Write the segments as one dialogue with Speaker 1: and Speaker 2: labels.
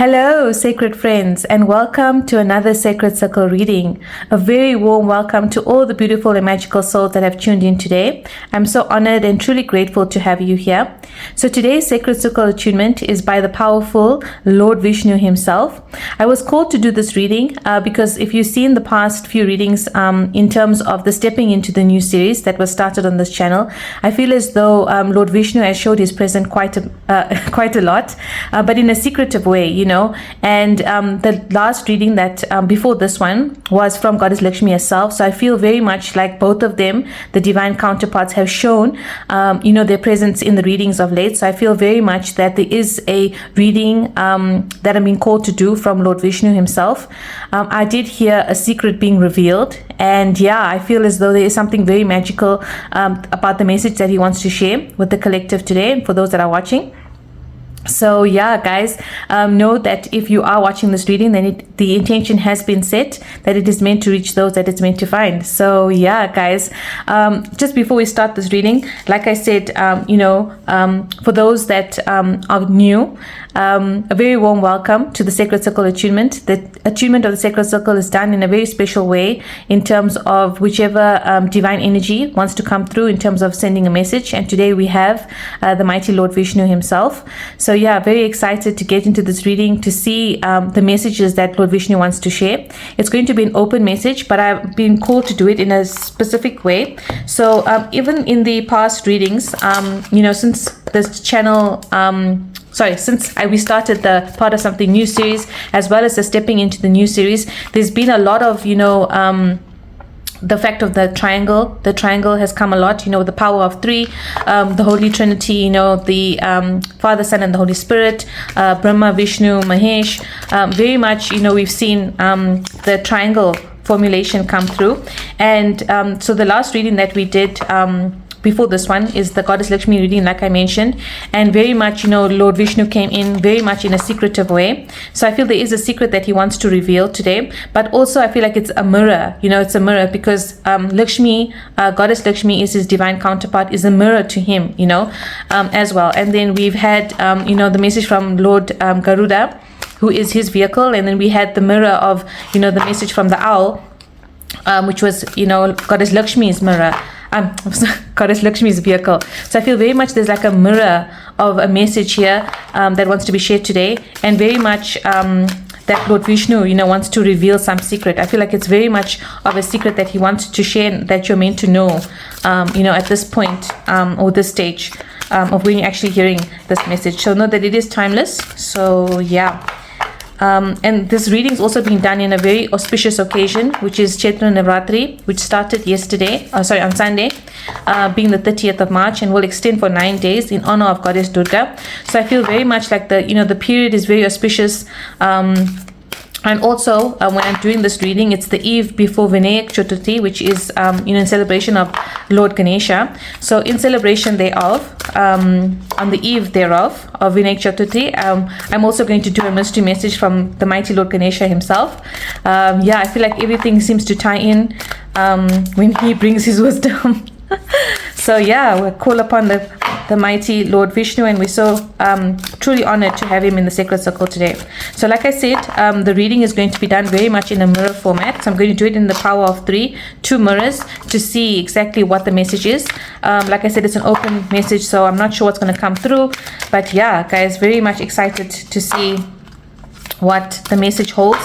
Speaker 1: Hello, sacred friends, and welcome to another Sacred Circle reading. A very warm welcome to all the beautiful and magical souls that have tuned in today. I'm so honored and truly grateful to have you here. So today's Sacred Circle attunement is by the powerful Lord Vishnu himself. I was called to do this reading because if you've seen the past few readings in terms of the stepping into the new series that was started on this channel, I feel as though Lord Vishnu has showed his presence quite a lot, but in a secretive way, and the last reading that before this one was from Goddess Lakshmi herself. So I feel very much like both of them, the divine counterparts, have shown their presence in the readings of late. So I feel very much that there is a reading that I'm being called to do from Lord Vishnu himself. I did hear a secret being revealed, and I feel as though there is something very magical about the message that he wants to share with the collective today for those that are watching. So guys, know that if you are watching this reading, then the intention has been set that it is meant to reach those that it's meant to find. So guys, just before we start this reading, like I said, for those that are new, a very warm welcome to the Sacred Circle attunement. The attunement of the Sacred Circle is done in a very special way in terms of whichever divine energy wants to come through in terms of sending a message. And today we have the mighty Lord Vishnu himself. So very excited to get into this reading to see the messages that Lord Vishnu wants to share. It's going to be an open message, but I've been called to do it in a specific way. So even in the past readings, since this channel since we started the Part of Something New series, as well as the Stepping into the New series, there's been a lot of the fact of the triangle has come a lot, with the power of three, the Holy Trinity, the Father, Son, and the Holy Spirit, Brahma, Vishnu, Mahesh. Very much, we've seen the triangle formulation come through. And so the last reading that we did before this one is the Goddess Lakshmi reading, like I mentioned, and very much, Lord Vishnu came in very much in a secretive way. So I feel there is a secret that he wants to reveal today, but also I feel like it's a mirror, it's a mirror because Lakshmi, Goddess Lakshmi is his divine counterpart, is a mirror to him, as well. And then we've had, the message from Lord Garuda, who is his vehicle, and then we had the mirror of, the message from the owl, which was, Goddess Lakshmi's mirror. Goddess Lakshmi's vehicle. So I feel very much there's like a mirror of a message here that wants to be shared today, and very much that Lord Vishnu, wants to reveal some secret. I feel like it's very much of a secret that he wants to share that you're meant to know, at this point or this stage of when you're actually hearing this message. So know that it is timeless. So and this reading is also being done in a very auspicious occasion, which is Chaitra Navratri, which started on Sunday, being the 30th of March, and will extend for 9 days in honor of Goddess Durga. So I feel very much like the period is very auspicious. And also, when I'm doing this reading, it's the eve before Vinayak Chaturthi, which is, in celebration of Lord Ganesha. So in celebration thereof, on the eve thereof of Vinayak Chaturthi, I'm also going to do a mystery message from the mighty Lord Ganesha himself. I feel like everything seems to tie in when he brings his wisdom. So we'll call upon the mighty Lord Vishnu, and we're so truly honored to have him in the Sacred Circle today. So like I said, the reading is going to be done very much in a mirror format. So I'm going to do it in the power of two mirrors to see exactly what the message is. Like I said, it's an open message, so I'm not sure what's going to come through, but guys, very much excited to see what the message holds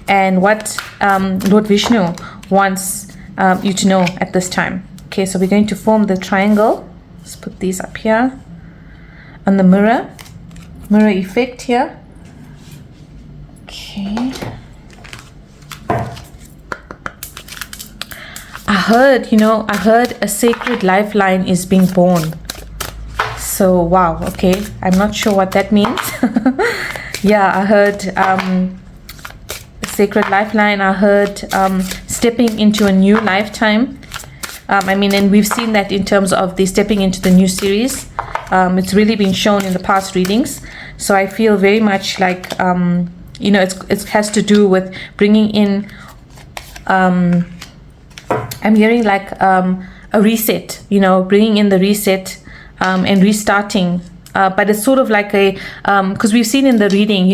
Speaker 1: and what Lord Vishnu wants you to know at this time. Okay, so we're going to form the triangle. Let's put these up here on the mirror effect here. Okay. I heard a sacred lifeline is being born. So wow, okay, I'm not sure what that means. I heard a sacred lifeline. I heard stepping into a new lifetime. And we've seen that in terms of the Stepping into the New series. It's really been shown in the past readings. So I feel very much like, it has to do with bringing in, I'm hearing like a reset, bringing in the reset and restarting but it's sort of like a, because we've seen in the reading,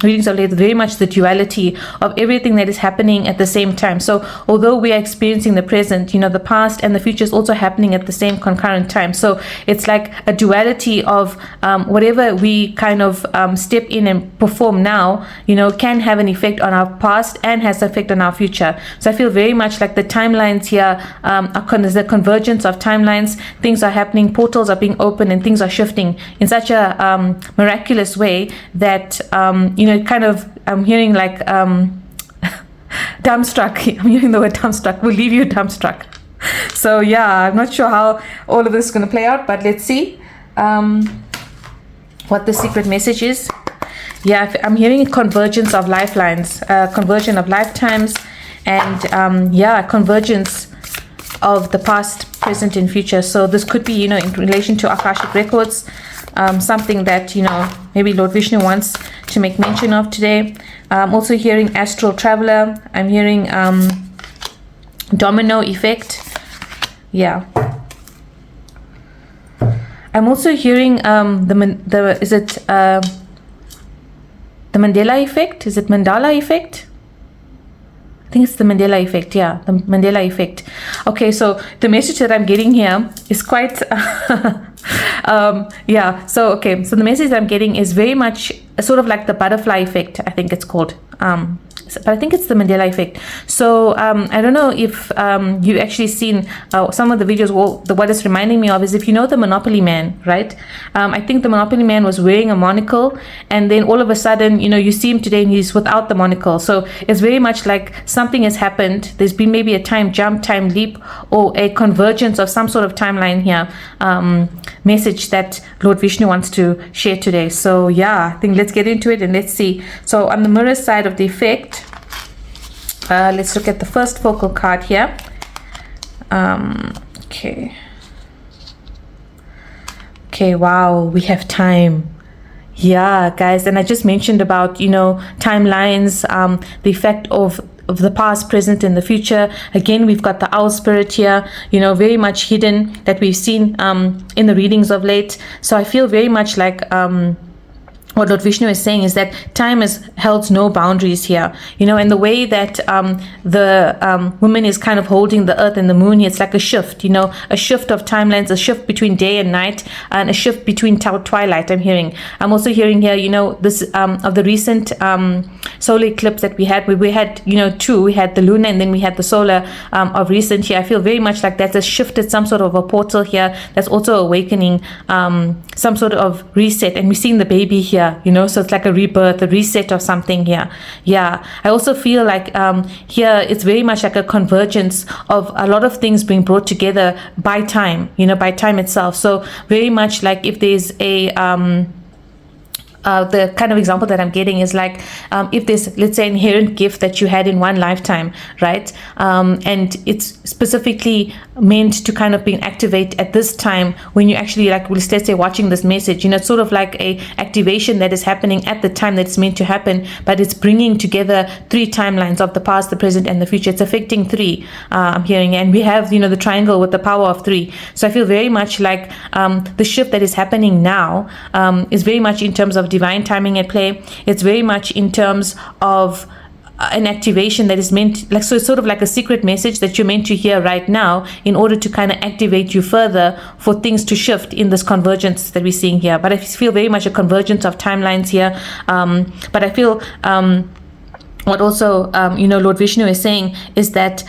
Speaker 1: readings of late, very much the duality of everything that is happening at the same time. So although we are experiencing the present, the past and the future is also happening at the same concurrent time. So it's like a duality of whatever we kind of step in and perform now, can have an effect on our past and has an effect on our future. So I feel very much like the timelines here there's a convergence of timelines. Things are happening, portals are being opened, and things are shifting in such a miraculous way that kind of, I'm hearing like dumbstruck. I'm hearing the word dumbstruck. Will leave you dumbstruck. So yeah, I'm not sure how all of this is going to play out, but let's see what the secret message is. Yeah, I'm hearing a convergence of lifelines, conversion of lifetimes, and convergence of the past, present, and future. So this could be, in relation to Akashic records, something that, maybe Lord Vishnu wants to make mention of today. I'm also hearing astral traveler. I'm hearing domino effect. Yeah. I'm also hearing the Mandela effect? Is it Mandala effect? I think it's the Mandela effect. Yeah, the Mandela effect. Okay, so the message that I'm getting here is quite so the message that I'm getting is very much sort of like the butterfly effect, I think it's called. But I think it's the Mandela effect. So I don't know if you've actually seen some of the videos. Well, what it's reminding me of is, if you know the Monopoly Man, right? I think the Monopoly Man was wearing a monocle, and then all of a sudden, you see him today and he's without the monocle. So it's very much like something has happened. There's been maybe a time jump, time leap, or a convergence of some sort of timeline here. Message that Lord Vishnu wants to share today. So yeah, I think let's get into it and let's see. So on the mirror side of the effect, let's look at the first focal card here. Okay, wow, we have time. Yeah, guys, and I just mentioned about, timelines, the effect of the past, present, and the future. Again, we've got the owl spirit here, very much hidden, that we've seen in the readings of late. So I feel very much like what Lord Vishnu is saying is that time has held no boundaries here, and the way that the woman is kind of holding the earth and the moon, it's like a shift, a shift of timelines, a shift between day and night, and a shift between twilight. I'm also hearing here, this of the recent solar eclipse that we had, where we had, two, we had the lunar and then we had the solar of recent here. I feel very much like that has shifted some sort of a portal here that's also awakening some sort of reset, and we're seeing the baby here. So it's like a rebirth, a reset of something here. Yeah, I also feel like here it's very much like a convergence of a lot of things being brought together by time, by time itself. So very much like if there's a the kind of example that I'm getting is like, if there's, let's say, inherent gift that you had in one lifetime, right? And it's specifically meant to kind of be activate at this time when you actually, like, let's say, watching this message, it's sort of like a activation that is happening at the time that it's meant to happen, but it's bringing together three timelines of the past, the present, and the future. It's affecting three, I'm hearing, and we have, the triangle with the power of three. So I feel very much like the shift that is happening now is very much in terms of divine timing at play. It's very much in terms of an activation that is meant, like, so it's sort of like a secret message that you're meant to hear right now in order to kind of activate you further for things to shift in this convergence that we're seeing here. But I feel very much a convergence of timelines here. But I feel what also Lord Vishnu is saying is that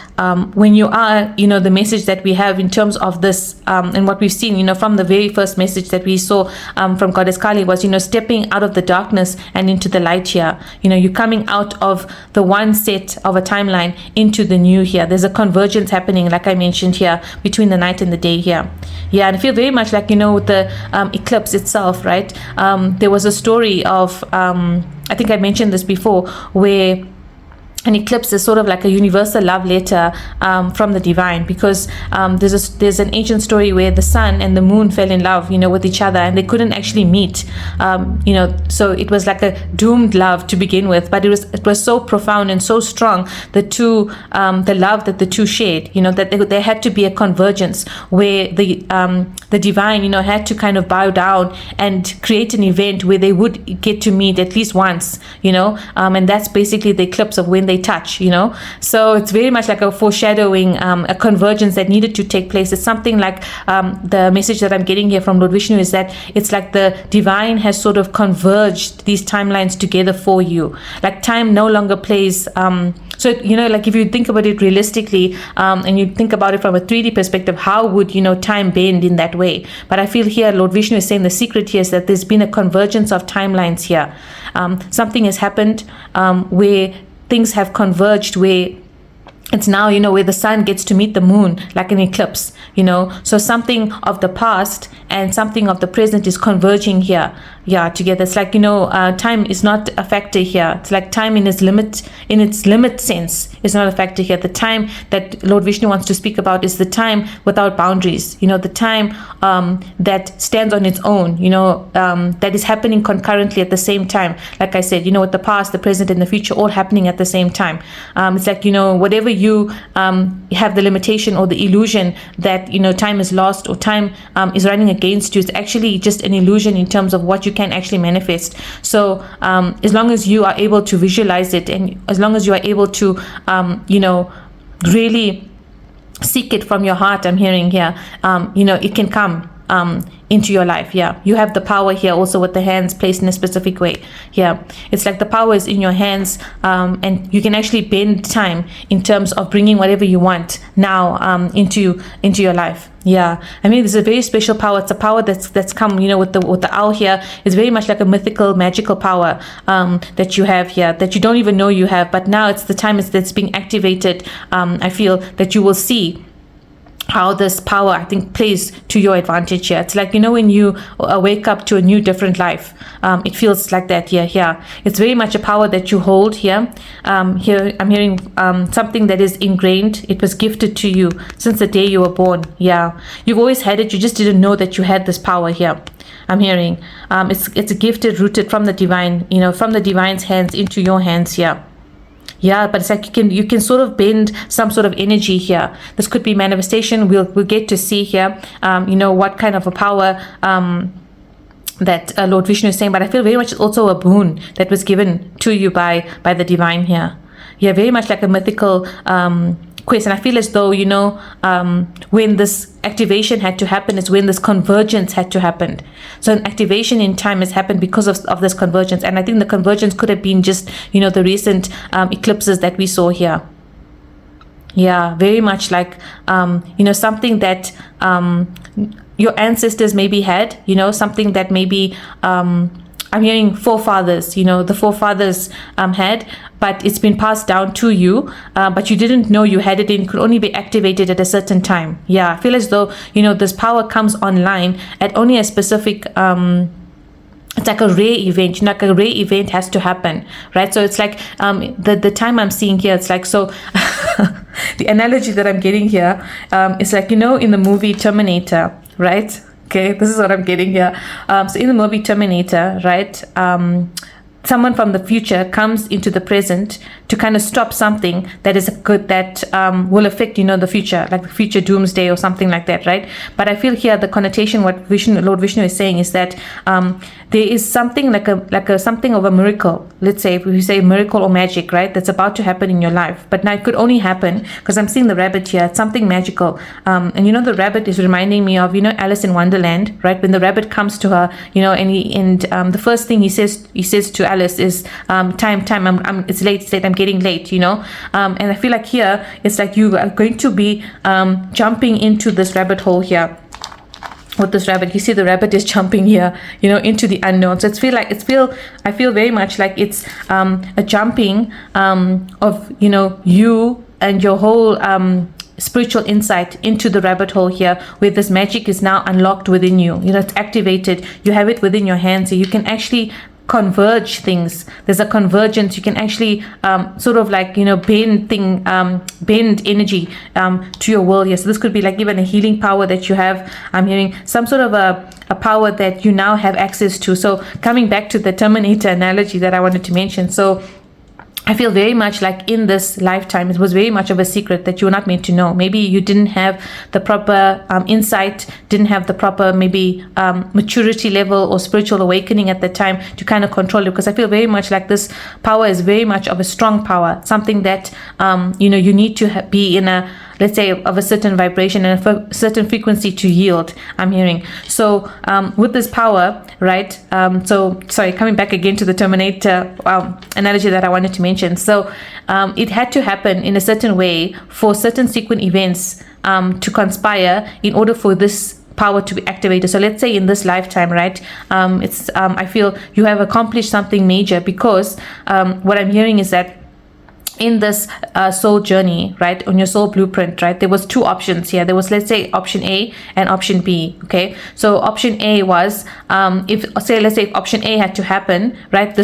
Speaker 1: when you are, the message that we have in terms of this and what we've seen, from the very first message that we saw from Goddess Kali was, stepping out of the darkness and into the light here. You're coming out of the one set of a timeline into the new here. There's a convergence happening, like I mentioned here, between the night and the day here. Yeah, and I feel very much like, with the eclipse itself, right? There was a story of, I think I mentioned this before, where an eclipse is sort of like a universal love letter from the divine, because there's an ancient story where the sun and the moon fell in love, with each other, and they couldn't actually meet, so it was like a doomed love to begin with, but it was so profound and so strong, the love that the two shared, that there had to be a convergence where the divine, had to kind of bow down and create an event where they would get to meet at least once, and that's basically the eclipse of when they touch, so it's very much like a foreshadowing, a convergence that needed to take place. It's something like the message that I'm getting here from Lord Vishnu is that it's like the divine has sort of converged these timelines together for you, like time no longer plays, so like if you think about it realistically, and you think about it from a 3D perspective, how would time bend in that way? But I feel here Lord Vishnu is saying the secret here is that there's been a convergence of timelines here. Something has happened where things have converged, where it's now, where the sun gets to meet the moon like an eclipse, so something of the past and something of the present is converging here, together. It's like, time is not a factor here. It's like time in its limit sense is not a factor here. The time that Lord Vishnu wants to speak about is the time without boundaries, the time that stands on its own, that is happening concurrently at the same time. Like I said, with the past, the present, and the future all happening at the same time. It's like, whatever you have the limitation or the illusion that, time is lost or time is running against you, it's actually just an illusion in terms of what you can actually manifest. So as long as you are able to visualize it, and as long as you are able to really seek it from your heart, I'm hearing here, it can come into your life. You have the power here also with the hands placed in a specific way. It's like the power is in your hands, and you can actually bend time in terms of bringing whatever you want now into your life. I mean, this is a very special power. It's a power that's come, with the owl here. It's very much like a mythical, magical power that you have here, that you don't even know you have. But now it's the time that's being activated. I feel that you will see how this power, I think, plays to your advantage here. It's like, when you wake up to a new, different life, it feels like that here. It's very much a power that you hold here. Here I'm hearing something that is ingrained. It was gifted to you since the day you were born. You've always had it. You just didn't know that you had this power here. I'm hearing it's a gifted, rooted from the divine, from the divine's hands into your hands here. But it's like you can sort of bend some sort of energy here. This could be manifestation. We'll get to see here, what kind of a power that Lord Vishnu is saying. But I feel very much it's also a boon that was given to you by the divine here. Very much like a mythical quest. And I feel as though, when this activation had to happen is when this convergence had to happen. So an activation in time has happened because of this convergence. And I think the convergence could have been just, the recent eclipses that we saw here. Very much like, something that your ancestors maybe had, something that maybe I'm hearing forefathers, the forefathers had, but it's been passed down to you, but you didn't know you had it, and it could only be activated at a certain time. I feel as though, this power comes online at only a specific, it's like a rare event, like a rare event has to happen, right? So it's like the time I'm seeing here, it's like, so the analogy that I'm getting here is like, in the movie Terminator, right? Okay, this is what I'm getting here. So in the movie Terminator, right, someone from the future comes into the present to kind of stop something that is good, that will affect, the future, like the future doomsday or something like that, right? But I feel here the connotation, what Lord Vishnu is saying is that there is something like a something of a miracle. Let's say if we say miracle or magic, right? That's about to happen in your life. But now it could only happen because I'm seeing the rabbit here. It's something magical. And the rabbit is reminding me of, Alice in Wonderland, right? When the rabbit comes to her, and the first thing he says to Alice is time, it's late, I'm getting late, and I feel like here it's like you are going to be jumping into this rabbit hole here. With this rabbit, you see the rabbit is jumping here, into the unknown. So I feel very much like it's a jumping of you and your whole spiritual insight into the rabbit hole here, where this magic is now unlocked within you. It's activated. You have it within your hands, so you can actually converge things. There's a convergence. You can actually sort of like, bend energy to your will. Yes, so this could be like even a healing power that you have. I'm hearing some sort of a power that you now have access to. So coming back to the Terminator analogy that I wanted to mention. So I feel very much like in this lifetime, it was very much of a secret that you were not meant to know. Maybe you didn't have the proper insight, didn't have the proper maybe maturity level or spiritual awakening at the time to kind of control it. Because I feel very much like this power is very much of a strong power, something that, you need to be in a, let's say, of a certain vibration and a certain frequency to yield, I'm hearing. So with this power, right, coming back again to the Terminator analogy that I wanted to mention. So it had to happen in a certain way for certain sequent events to conspire in order for this power to be activated. So let's say in this lifetime, right, I feel you have accomplished something major, because what I'm hearing is that in this soul journey, right, on your soul blueprint, right, there was two options here. There was, let's say, option A and option B. Okay, so option A was let's say if option A had to happen, right,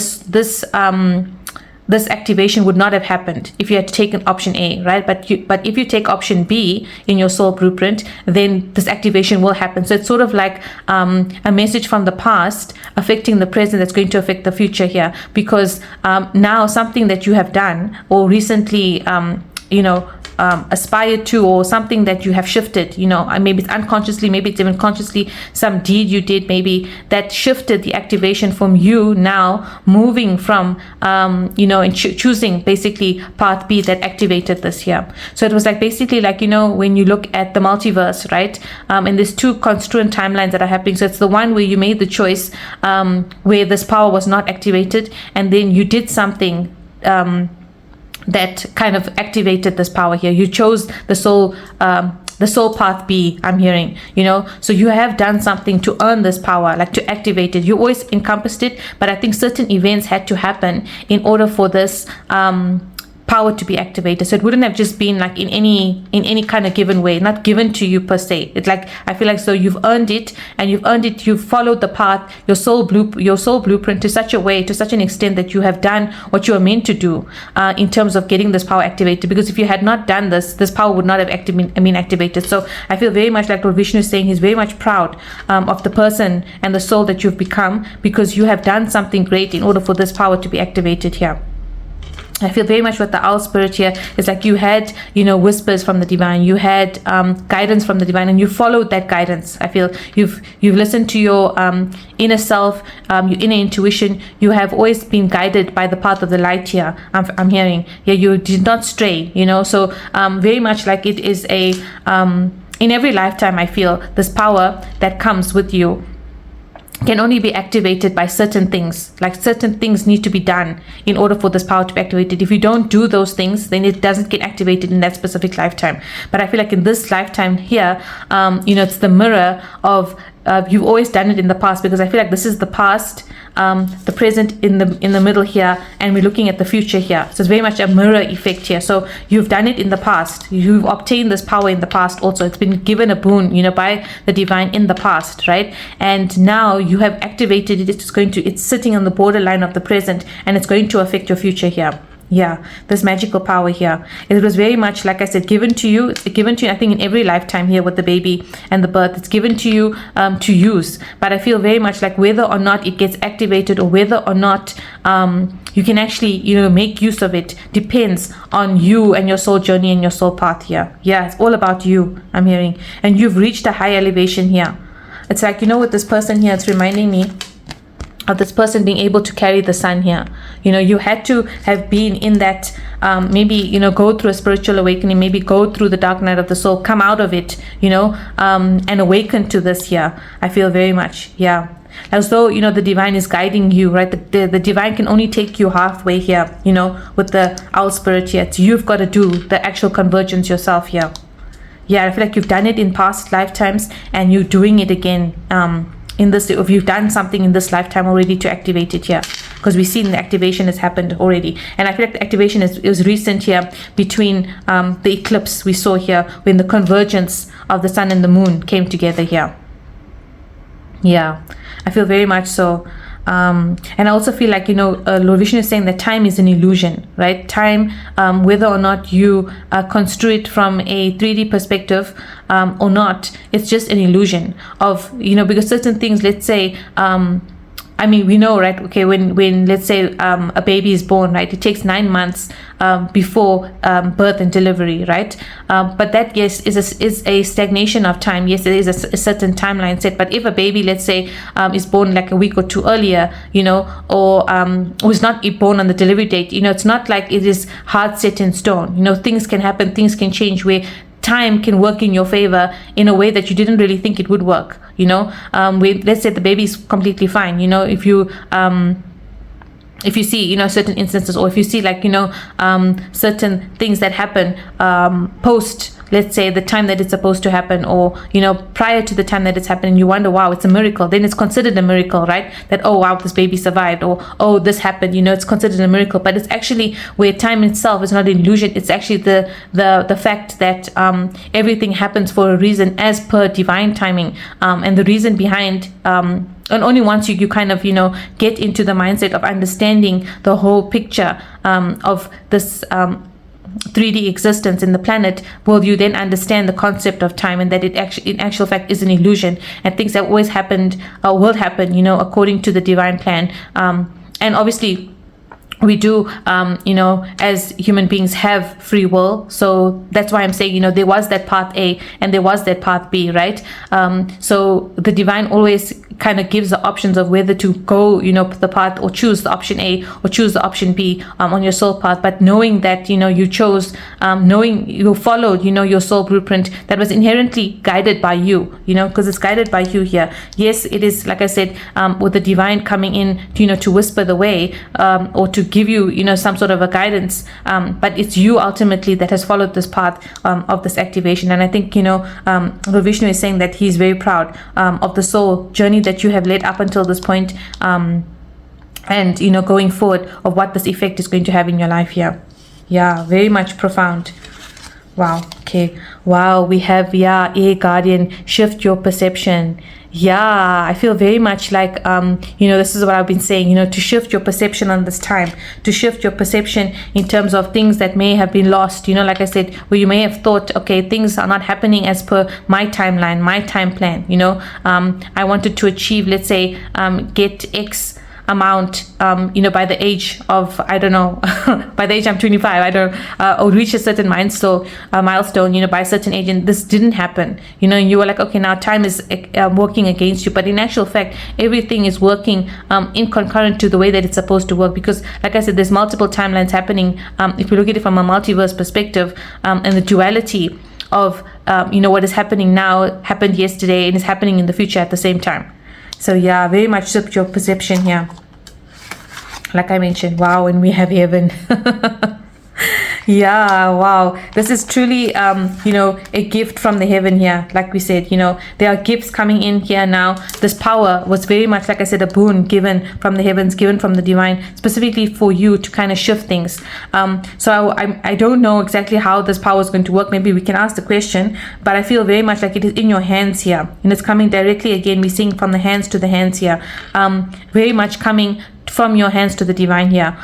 Speaker 1: this activation would not have happened if you had taken option A, right? But if you take option B in your soul blueprint, then this activation will happen. So it's sort of like a message from the past affecting the present that's going to affect the future here, because now something that you have done or recently aspired to, or something that you have shifted, maybe it's unconsciously, maybe it's even consciously, some deed you did maybe that shifted the activation from you now moving from and choosing basically path B that activated this here. So it was like basically like, when you look at the multiverse, right, and there's two congruent timelines that are happening. So it's the one where you made the choice where this power was not activated, and then you did something that kind of activated this power here. You chose the soul path B, I'm hearing, so you have done something to earn this power, like to activate it. You always encompassed it, but I think certain events had to happen in order for this power to be activated. So it wouldn't have just been like in any kind of given way, not given to you per se. It's like, I feel like, so you've earned it, and you've followed the path, your soul blueprint to such a way, to such an extent that you have done what you are meant to do in terms of getting this power activated. Because if you had not done this power would not have been activated. So I feel very much like what Vishnu is saying. He's very much proud of the person and the soul that you've become, because you have done something great in order for this power to be activated here. I feel very much with the owl spirit here. It's like you had, whispers from the divine. You had guidance from the divine, and you followed that guidance. I feel you've listened to your inner self, your inner intuition. You have always been guided by the path of the light here. I'm hearing. Yeah, you did not stray. So very much like it is a in every lifetime. I feel this power that comes with you can only be activated by certain things. Like certain things need to be done in order for this power to be activated. If you don't do those things, then it doesn't get activated in that specific lifetime. But I feel like in this lifetime here, it's the mirror of you've always done it in the past, because I feel like this is the past, the present in the middle here, and we're looking at the future here. So it's very much a mirror effect here. So you've done it in the past, you've obtained this power in the past also. It's been given a boon, by the divine in the past, right? And now you have activated it. It's sitting on the borderline of the present, and it's going to affect your future here. Yeah, this magical power here. It was very much, like I said, given to you. It's given to you, I think, in every lifetime here with the baby and the birth. It's given to you to use. But I feel very much like whether or not it gets activated, or whether or not you can actually, make use of it, depends on you and your soul journey and your soul path here. Yeah, it's all about you, I'm hearing. And you've reached a high elevation here. It's like, with this person here, it's reminding me of this person being able to carry the sun here. You had to have been in that maybe go through a spiritual awakening, maybe go through the dark night of the soul, come out of it, and awaken to this here. I feel very much, yeah, as though the divine is guiding you, right? The divine can only take you halfway here, with the owl spirit here. So you've got to do the actual convergence yourself here. Yeah, I feel like you've done it in past lifetimes, and you're doing it again in this. If you've done something in this lifetime already to activate it here, because we've seen the activation has happened already. And I feel like the activation is recent here, between the eclipse we saw here, when the convergence of the sun and the moon came together here. Yeah, I feel very much so And I also feel like, Lord Vishnu is saying that time is an illusion, right? Time, whether or not you construe it from a 3D perspective or not, it's just an illusion of, because certain things, let's say, we know, right? Okay, when let's say a baby is born, right? It takes 9 months before birth and delivery, right? But that, yes, is a stagnation of time. Yes, there is a certain timeline set. But if a baby, let's say, is born like a week or two earlier, or was not born on the delivery date, it's not like it is hard set in stone. Things can happen, things can change, where time can work in your favor in a way that you didn't really think it would work. Let's say the baby is completely fine. If you see, certain instances, or if you see like, certain things that happen post, let's say, the time that it's supposed to happen, or, prior to the time that it's happening, you wonder, wow, it's a miracle. Then it's considered a miracle, right? That, oh, wow, this baby survived, or, oh, this happened, it's considered a miracle. But it's actually where time itself is not an illusion. It's actually the fact that everything happens for a reason as per divine timing. And the reason behind, and only once you kind of, get into the mindset of understanding the whole picture of this 3D existence in the planet, will you then understand the concept of time, and that it actually, in actual fact, is an illusion, and things that always happened will happen, according to the divine plan. And obviously, we do, as human beings, have free will. So that's why I'm saying, there was that path A and there was that path B, right? So the divine always kind of gives the options of whether to go, the path, or choose the option A or choose the option B on your soul path. But knowing that, you chose, knowing you followed, your soul blueprint that was inherently guided by you, because it's guided by you here. Yes, it is, like I said, with the divine coming in, to whisper the way, or to give you, some sort of a guidance. But it's you ultimately that has followed this path of this activation. And I think, Lord Vishnu is saying that he's very proud of the soul journey that you have led up until this point, and going forward, of what this effect is going to have in your life here. Yeah, very much profound. Wow. Okay. Wow. We have, Air Guardian, shift your perception. Yeah, I feel very much like, this is what I've been saying, to shift your perception on this time, to shift your perception in terms of things that may have been lost, like I said, where you may have thought, okay, things are not happening as per my timeline, my time plan, I wanted to achieve, let's say, get X amount, by the age of, I don't know, by the age I'm 25, I don't, or reach a certain milestone, by a certain age, and this didn't happen, and you were like, okay, now time is working against you. But in actual fact, everything is working in concurrent to the way that it's supposed to work, because, like I said, there's multiple timelines happening. If you look at it from a multiverse perspective, and the duality of, what is happening now happened yesterday and is happening in the future at the same time. So yeah, very much shift your perception here. Like I mentioned, wow, and we have heaven. Yeah, wow. This is truly, a gift from the heaven here. Like we said, there are gifts coming in here now. This power was very much, like I said, a boon given from the heavens, given from the divine, specifically for you to kind of shift things. So I don't know exactly how this power is going to work. Maybe we can ask the question, but I feel very much like it is in your hands here. And it's coming directly, again, we're seeing from the hands to the hands here. Very much coming from your hands to the divine here.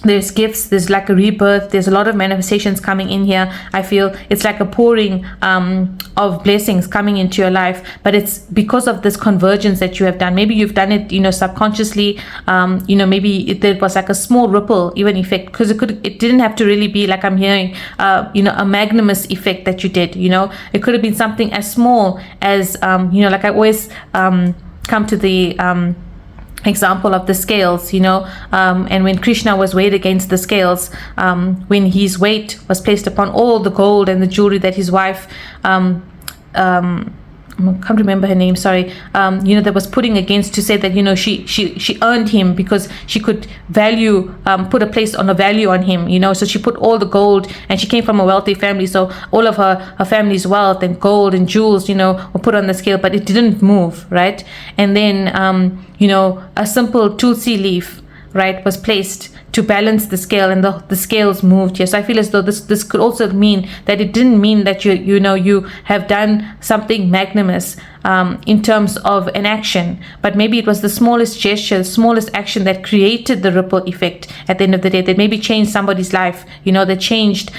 Speaker 1: There's gifts, there's like a rebirth, there's a lot of manifestations coming in here. I feel it's like a pouring of blessings coming into your life, but it's because of this convergence that you have done. Maybe you've done it, subconsciously, maybe there was like a small ripple even effect, because it didn't have to really be like I'm hearing, a magnanimous effect that you did, it could have been something as small as, like I always come to the, example of the scales, and when Krishna was weighed against the scales, when his weight was placed upon all the gold and the jewelry that his wife, I can't remember her name, sorry, that was putting against, to say that, she earned him because she could put a place on a value on him, so she put all the gold, and she came from a wealthy family, so all of her family's wealth and gold and jewels, were put on the scale, but it didn't move, right? And then, a simple tulsi leaf, right, was placed to balance the scale, and the scales moved here. So I feel as though this could also mean that it didn't mean that you have done something magnanimous in terms of an action, but maybe it was the smallest gesture, the smallest action that created the ripple effect at the end of the day, that maybe changed somebody's life, that changed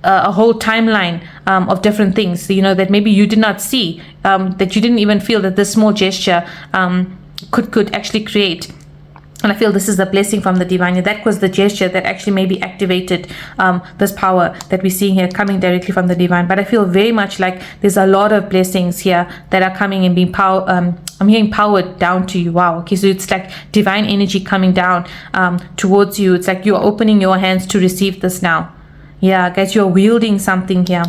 Speaker 1: a whole timeline of different things, that maybe you did not see, that you didn't even feel that this small gesture could actually create. And I feel this is a blessing from the divine. That was the gesture that actually maybe activated this power that we're seeing here coming directly from the divine. But I feel very much like there's a lot of blessings here that are coming and being I'm hearing powered down to you. Wow. Okay, so it's like divine energy coming down towards you. It's like you're opening your hands to receive this now. Yeah, guys, you're wielding something here.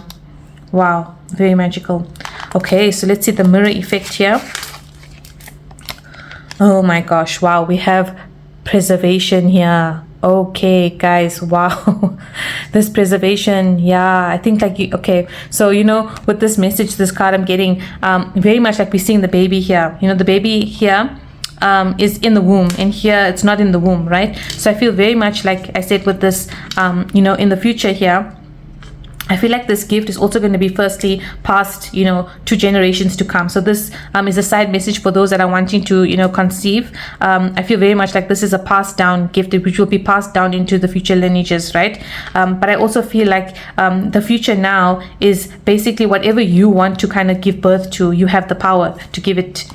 Speaker 1: Wow, very magical. Okay, so let's see the mirror effect here. Oh my gosh, wow, we have preservation here. Okay, guys, wow. This preservation, yeah, I think like okay, so with this message, this card I'm getting, very much like we're seeing the baby here. The baby here is in the womb, and here it's not in the womb, right? So I feel very much like I said with this, in the future here, I feel like this gift is also going to be firstly passed, to generations to come. So this is a side message for those that are wanting to, conceive. I feel very much like this is a passed down gift which will be passed down into the future lineages, right? But I also feel like the future now is basically whatever you want to kind of give birth to, you have the power to give it,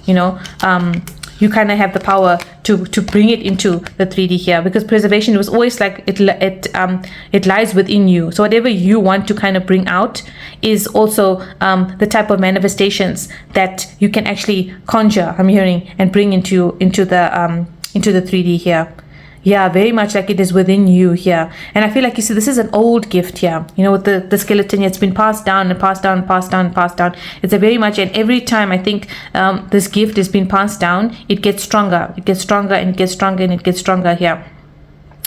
Speaker 1: you kind of have the power to bring it into the 3D here, because preservation was always like it lies within you. So whatever you want to kind of bring out is also the type of manifestations that you can actually conjure, I'm hearing, and bring into the 3D here. Yeah, very much like it is within you here. And I feel like, you see, this is an old gift here, with the skeleton. It's been passed down and passed down, passed down, passed down. It's a very much, and every time I think this gift is being passed down, it gets stronger. It gets stronger and it gets stronger and it gets stronger here.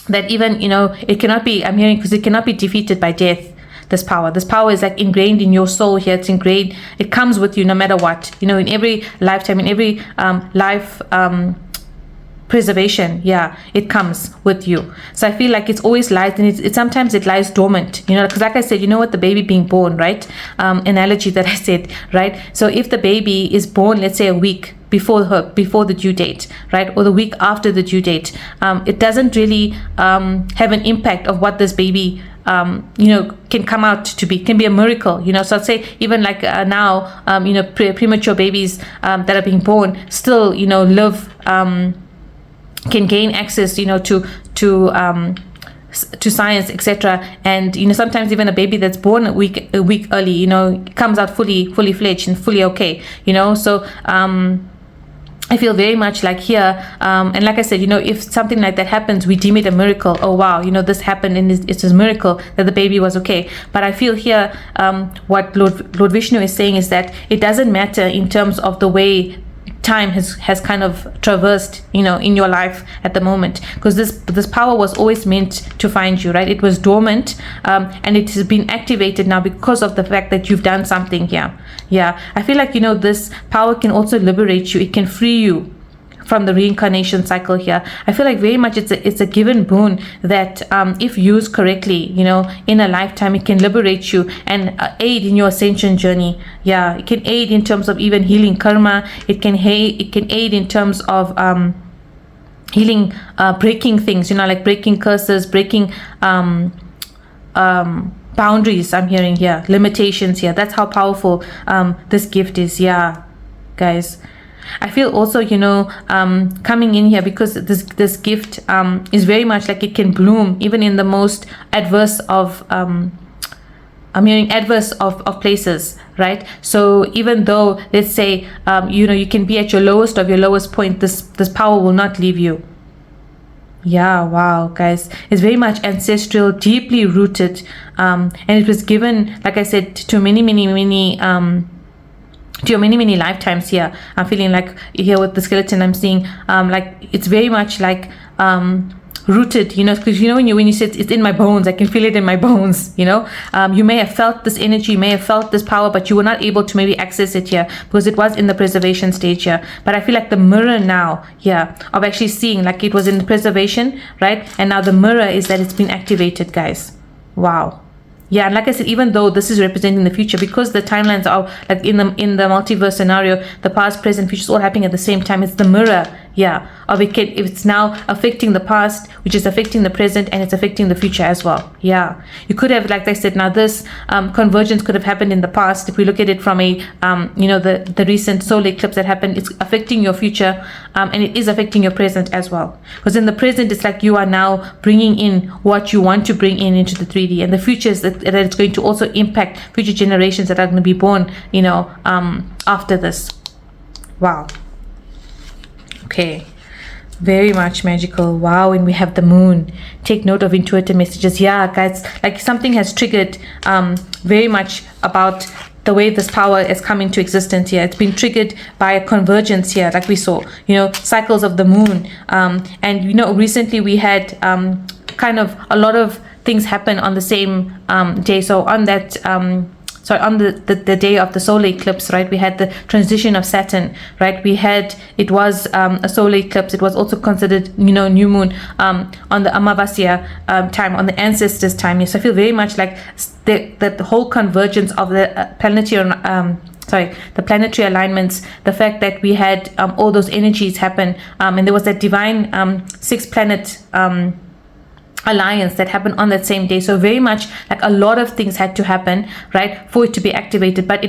Speaker 1: That even, it cannot be, I'm hearing, because it cannot be defeated by death. This power is like ingrained in your soul here. It's ingrained. It comes with you no matter what, in every lifetime, in every life, preservation, yeah, it comes with you. So I feel like it's always lies, and it sometimes it lies dormant, because like I said, the baby being born, right? Analogy that I said, right? So if the baby is born, let's say a week before the due date, right, or the week after the due date, it doesn't really have an impact of what this baby can come out to be. Can be a miracle, so I'd say even like now, premature babies that are being born still, live, can gain access, to science, etc. And sometimes even a baby that's born a week early, comes out fully fledged and fully okay. So I feel very much like here, and like I said, if something like that happens, we deem it a miracle. Oh wow, this happened, and it's a miracle that the baby was okay. But I feel here, what Lord Vishnu is saying is that it doesn't matter in terms of the way time has kind of traversed, in your life at the moment, because this power was always meant to find you, right? It was dormant, and it has been activated now because of the fact that you've done something here. Yeah, I feel like, this power can also liberate you. It can free you from the reincarnation cycle here. I feel like very much it's a given boon that if used correctly, in a lifetime, it can liberate you and aid in your ascension journey. Yeah, it can aid in terms of even healing karma. It can aid in terms of healing, breaking things, like breaking curses, breaking boundaries. I'm hearing here, limitations here. That's how powerful this gift is. Yeah, guys. I feel also, coming in here, because this gift is very much like it can bloom even in the most adverse of I'm hearing adverse of places, right? So even though, let's say, you can be at your lowest of your lowest point, this power will not leave you. Yeah, wow, guys, it's very much ancestral, deeply rooted, and it was given, like I said, to many lifetimes here. I'm feeling like here with the skeleton, I'm seeing like it's very much like rooted, because when you say it's in my bones, I can feel it in my bones. You may have felt this energy, you may have felt this power, but you were not able to maybe access it here because it was in the preservation stage here. But I feel like the mirror now here of actually seeing, like, it was in the preservation, right? And now the mirror is that it's been activated, guys. Wow. Yeah, and like I said, even though this is representing the future, because the timelines are like in the multiverse scenario, the past, present, future is all happening at the same time. It's the mirror, of it. It's now affecting the past, which is affecting the present, and it's affecting the future as well. Yeah, you could have, like I said, now this convergence could have happened in the past. If we look at it from a the recent solar eclipse that happened, it's affecting your future, and it is affecting your present as well. Because in the present, it's like you are now bringing in what you want to bring in into the 3D, and the future is that it's going to also impact future generations that are going to be born, after this. Wow. Okay, very much magical. Wow. And we have the moon. Take note of intuitive messages. Yeah, guys, like something has triggered very much about the way this power has come into existence here. It's been triggered by a convergence here, like we saw, cycles of the moon. And recently we had kind of a lot of things happen on the same day. So on that on the day of the solar eclipse, right, we had the transition of Saturn, right? It was a solar eclipse. It was also considered, new moon on the Amavasya time, on the ancestors' time. So I feel very much like the whole convergence of the planetary alignments, the fact that we had all those energies happen, and there was that divine 6-planet alliance that happened on that same day. So very much like a lot of things had to happen, right, for it to be activated. But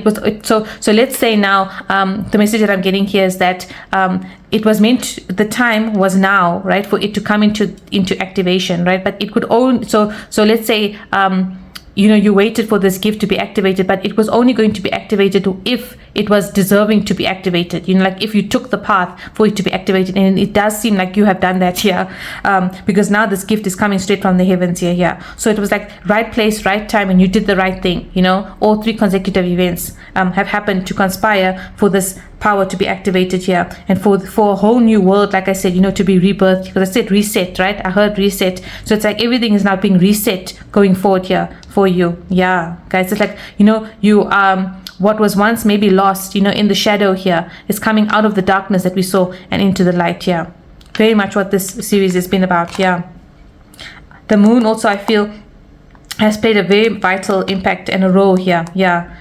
Speaker 1: so let's say now the message that I'm getting here is that it was meant, the time was now, right, for it to come into activation, right? But it could only, so let's say you waited for this gift to be activated, but it was only going to be activated if it was deserving to be activated. Like if you took the path for it to be activated, and it does seem like you have done that here, because now this gift is coming straight from the heavens here. Yeah. So it was like right place, right time, and you did the right thing. All 3 consecutive events have happened to conspire for this power to be activated here, and for a whole new world, like I said, to be rebirthed. Because I said reset, right? I heard reset. So it's like everything is now being reset going forward here for you. Yeah, guys, it's like you what was once maybe lost, in the shadow here, is coming out of the darkness that we saw and into the light here. Very much what this series has been about. Yeah. The moon also, I feel, has played a very vital impact and a role here. Yeah.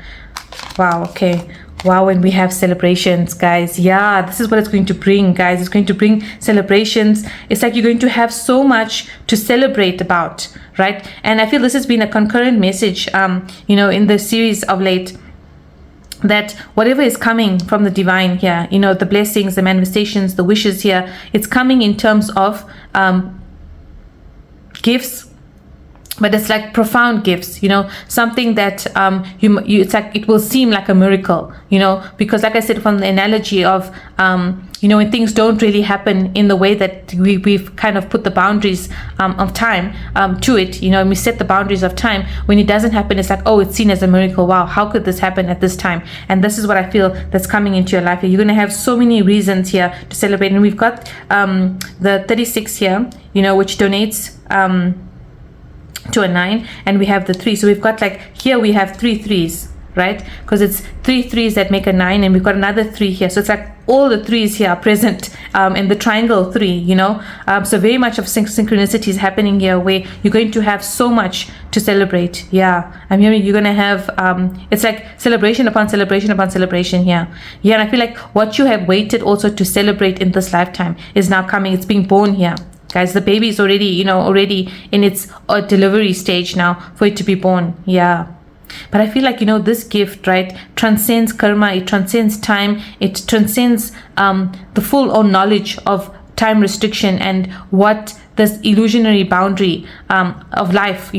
Speaker 1: Wow. Okay. Wow. And we have celebrations, guys. Yeah, this is what it's going to bring, guys. It's going to bring celebrations. It's like you're going to have so much to celebrate about, right? And I feel this has been a concurrent message, in the series of late, that whatever is coming from the divine here, the blessings, the manifestations, the wishes here, it's coming in terms of gifts, but it's like profound gifts, something that it's like it will seem like a miracle, because like I said, from the analogy of when things don't really happen in the way that we've kind of put the boundaries of time to it, and we set the boundaries of time. When it doesn't happen, it's like, oh, it's seen as a miracle. Wow, how could this happen at this time? And this is what I feel that's coming into your life here. You're going to have so many reasons here to celebrate. And we've got the 36 here, which donates to a 9, and we have the 3. So we've got, like, here we have 3 3s, right? Because it's 3 3s that make a 9, and we've got another 3 here. So it's like all the 3s here are present in the triangle 3, so very much of synchronicities happening here, where you're going to have so much to celebrate. Yeah, I'm hearing you're going to have it's like celebration upon celebration upon celebration here. Yeah, and I feel like what you have waited also to celebrate in this lifetime is now coming. It's being born here. Guys, the baby is already, already in its delivery stage now for it to be born. Yeah. But I feel like, this gift, right, transcends karma. It transcends time. It transcends the full on knowledge of time restriction and what this illusionary boundary of life,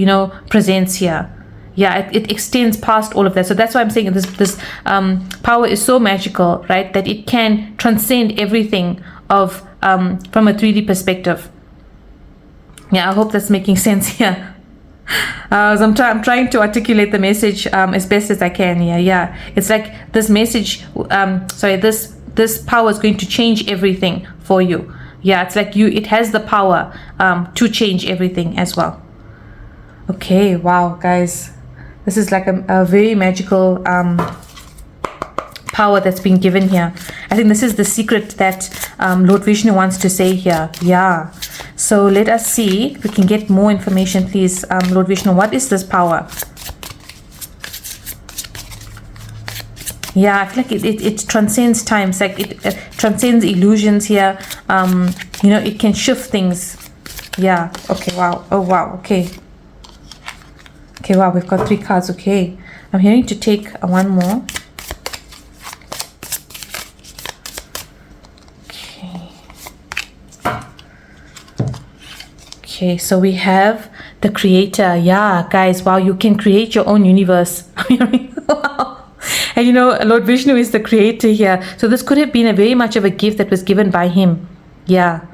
Speaker 1: presents here. Yeah, it extends past all of that. So that's why I'm saying this power is so magical, right, that it can transcend everything of from a 3D perspective. Yeah, I hope that's making sense here. So I'm trying to articulate the message as best as I can. Yeah. It's like this message, this power is going to change everything for you. Yeah, it's like it has the power to change everything as well. Okay, wow, guys. This is like a very magical power that's been given here. I think this is the secret that Lord Vishnu wants to say here. Yeah. So let us see if we can get more information, please. Lord Vishnu, what is this power? Yeah, I feel like it transcends time. It's like it transcends illusions here. It can shift things. Yeah. Okay. Wow. Oh, wow. Okay. Okay. Wow. We've got 3 cards. Okay. I'm hearing to take one more. Okay, so we have the creator. Yeah, guys, wow, you can create your own universe. Wow. And Lord Vishnu is the creator here. So this could have been a very much of a gift that was given by him. Yeah.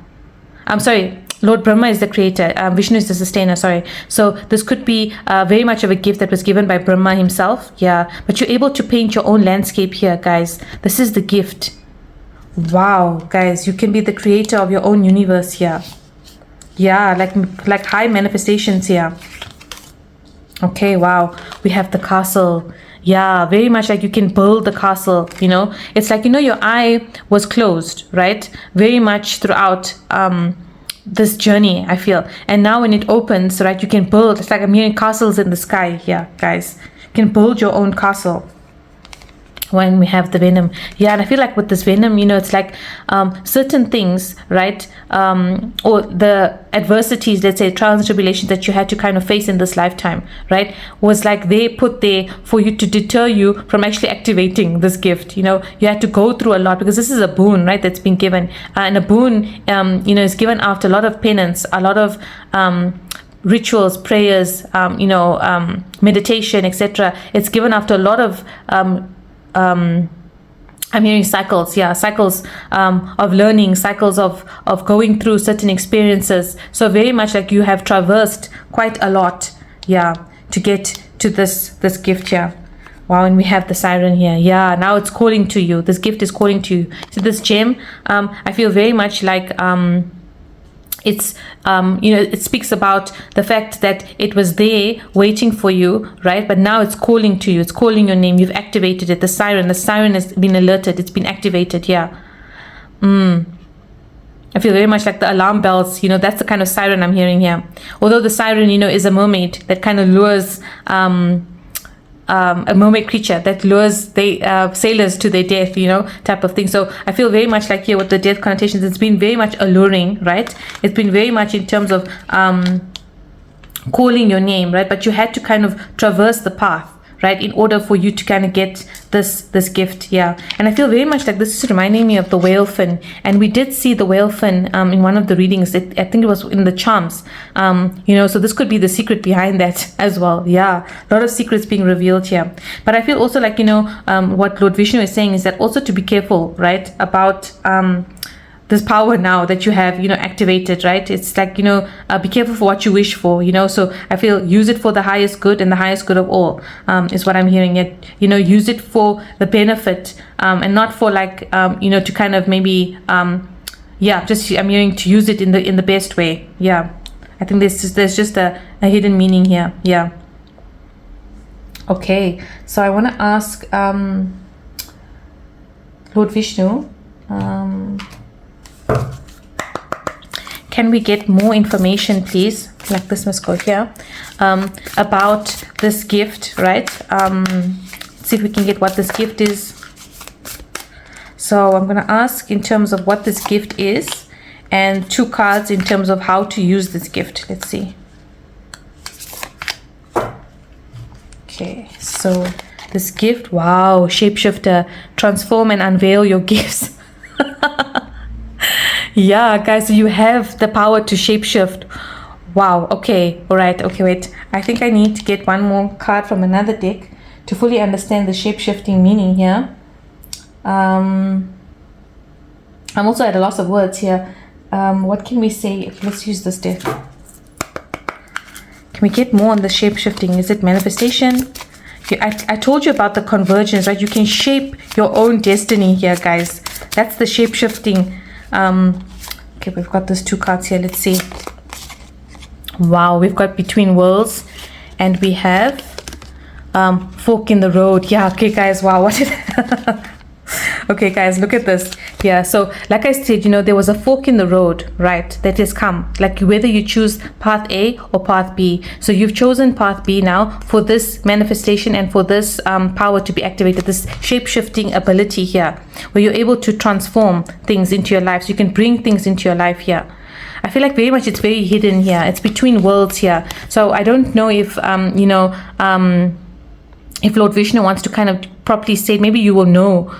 Speaker 1: I'm sorry. Lord Brahma is the creator. Vishnu is the sustainer. Sorry. So this could be very much of a gift that was given by Brahma himself. Yeah. But you're able to paint your own landscape here, guys. This is the gift. Wow, guys, you can be the creator of your own universe here. Yeah, like high manifestations here. Okay, wow. We have the castle. Yeah, very much like you can build the castle, It's like, your eye was closed, right? Very much throughout this journey, I feel. And now when it opens, right, you can build. It's like I'm hearing castles in the sky here, guys. You can build your own castle. When we have the venom, yeah, and I feel like with this venom, it's like certain things, right, or the adversities, let's say trials and tribulations that you had to kind of face in this lifetime, right, was like they put there for you to deter you from actually activating this gift. You had to go through a lot because this is a boon, right, that's been given, and a boon, is given after a lot of penance, a lot of rituals, prayers, meditation, etc. It's given after a lot of I'm hearing cycles, cycles of learning, cycles of going through certain experiences. So very much like you have traversed quite a lot, to get to this gift here. Wow, and we have the siren here. Yeah, now it's calling to you. This gift is calling to you. So this gem, I feel very much like it's it speaks about the fact that it was there waiting for you, right? But now it's calling to you. It's calling your name. You've activated it. The siren has been alerted. It's been activated. Yeah. I feel very much like the alarm bells. That's the kind of siren I'm hearing here. Although the siren, is a mermaid that kind of lures a mermaid creature that lures sailors to their death, type of thing. So I feel very much like here with the death connotations, it's been very much alluring, right? It's been very much in terms of calling your name, right? But you had to kind of traverse the path, right, in order for you to kind of get this gift. Yeah. And I feel very much like this is reminding me of the whale fin, and we did see the whale fin in one of the readings. I think it was in the charms, so this could be the secret behind that as well. Yeah, a lot of secrets being revealed here. But I feel also like what Lord Vishnu is saying is that also to be careful, right, about this power now that you have activated, right? It's like be careful for what you wish for, so I feel use it for the highest good and the highest good of all, is what I'm hearing. It use it for the benefit, and not for like to kind of maybe just I'm hearing to use it in the best way. Yeah, I think there's just a hidden meaning here. Yeah. Okay, so I want to ask Lord Vishnu, can we get more information, please? Like this must go here, about this gift, right? See if we can get what this gift is. So I'm going to ask in terms of what this gift is, and 2 cards in terms of how to use this gift. Let's see. Okay, so this gift, wow, shapeshifter, transform and unveil your gifts. Yeah, guys, so you have the power to shapeshift. Wow, okay, all right, okay, wait. I think I need to get one more card from another deck to fully understand the shapeshifting meaning here. I'm also at a loss of words here. What can we say? Let's use this deck. Can we get more on the shapeshifting? Is it manifestation? I told you about the convergence, right? You can shape your own destiny here, guys. That's the shapeshifting. Okay, Okay, we've got those 2 cards here. Let's see. Wow, we've got between worlds, and we have fork in the road. Yeah, okay guys, wow, what did okay guys, look at this. Yeah, so like I said, there was a fork in the road, right, that has come, like whether you choose path A or path B. So you've chosen path B now for this manifestation and for this power to be activated, this shape-shifting ability here, where you're able to transform things into your life. So you can bring things into your life here. I feel like very much it's very hidden here. It's between worlds here. So I don't know if if Lord Vishnu wants to kind of properly say, maybe you will know,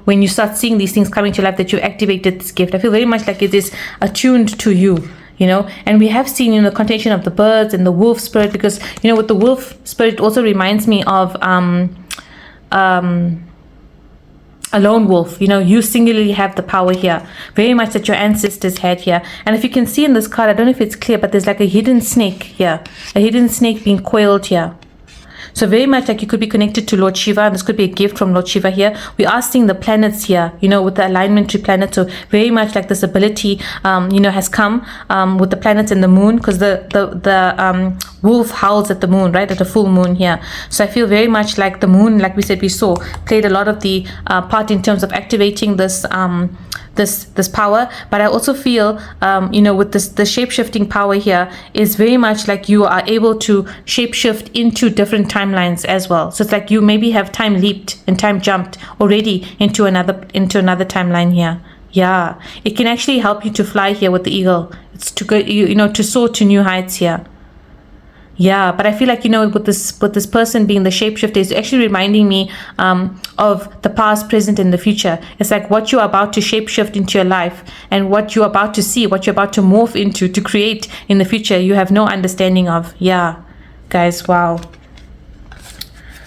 Speaker 1: when you start seeing these things coming to life, that you activated this gift. I feel very much like it is attuned to you, and we have seen, the contention of the birds and the wolf spirit, because, with the wolf spirit, it also reminds me of, a lone wolf. You singularly have the power here, very much that your ancestors had here. And if you can see in this card, I don't know if it's clear, but there's like a hidden snake here, a hidden snake being coiled here. So very much like you could be connected to Lord Shiva, and this could be a gift from Lord Shiva here. We are seeing the planets here, with the alignment to planets. So very much like this ability, has come with the planets and the moon, because the wolf howls at the moon, right, at the full moon here. So I feel very much like the moon, like we said, we saw, played a lot of the part in terms of activating this this power. But I also feel with the shape-shifting power here is very much like you are able to shape-shift into different timelines as well. So it's like you maybe have time leaped and time jumped already into another timeline here. Yeah, it can actually help you to fly here with the eagle. It's to go, to soar to new heights here. Yeah, but I feel like, with this person being the shapeshifter, is actually reminding me of the past, present, and the future. It's like what you're about to shapeshift into your life, and what you're about to see, what you're about to morph into, to create in the future, you have no understanding of. Yeah, guys, wow.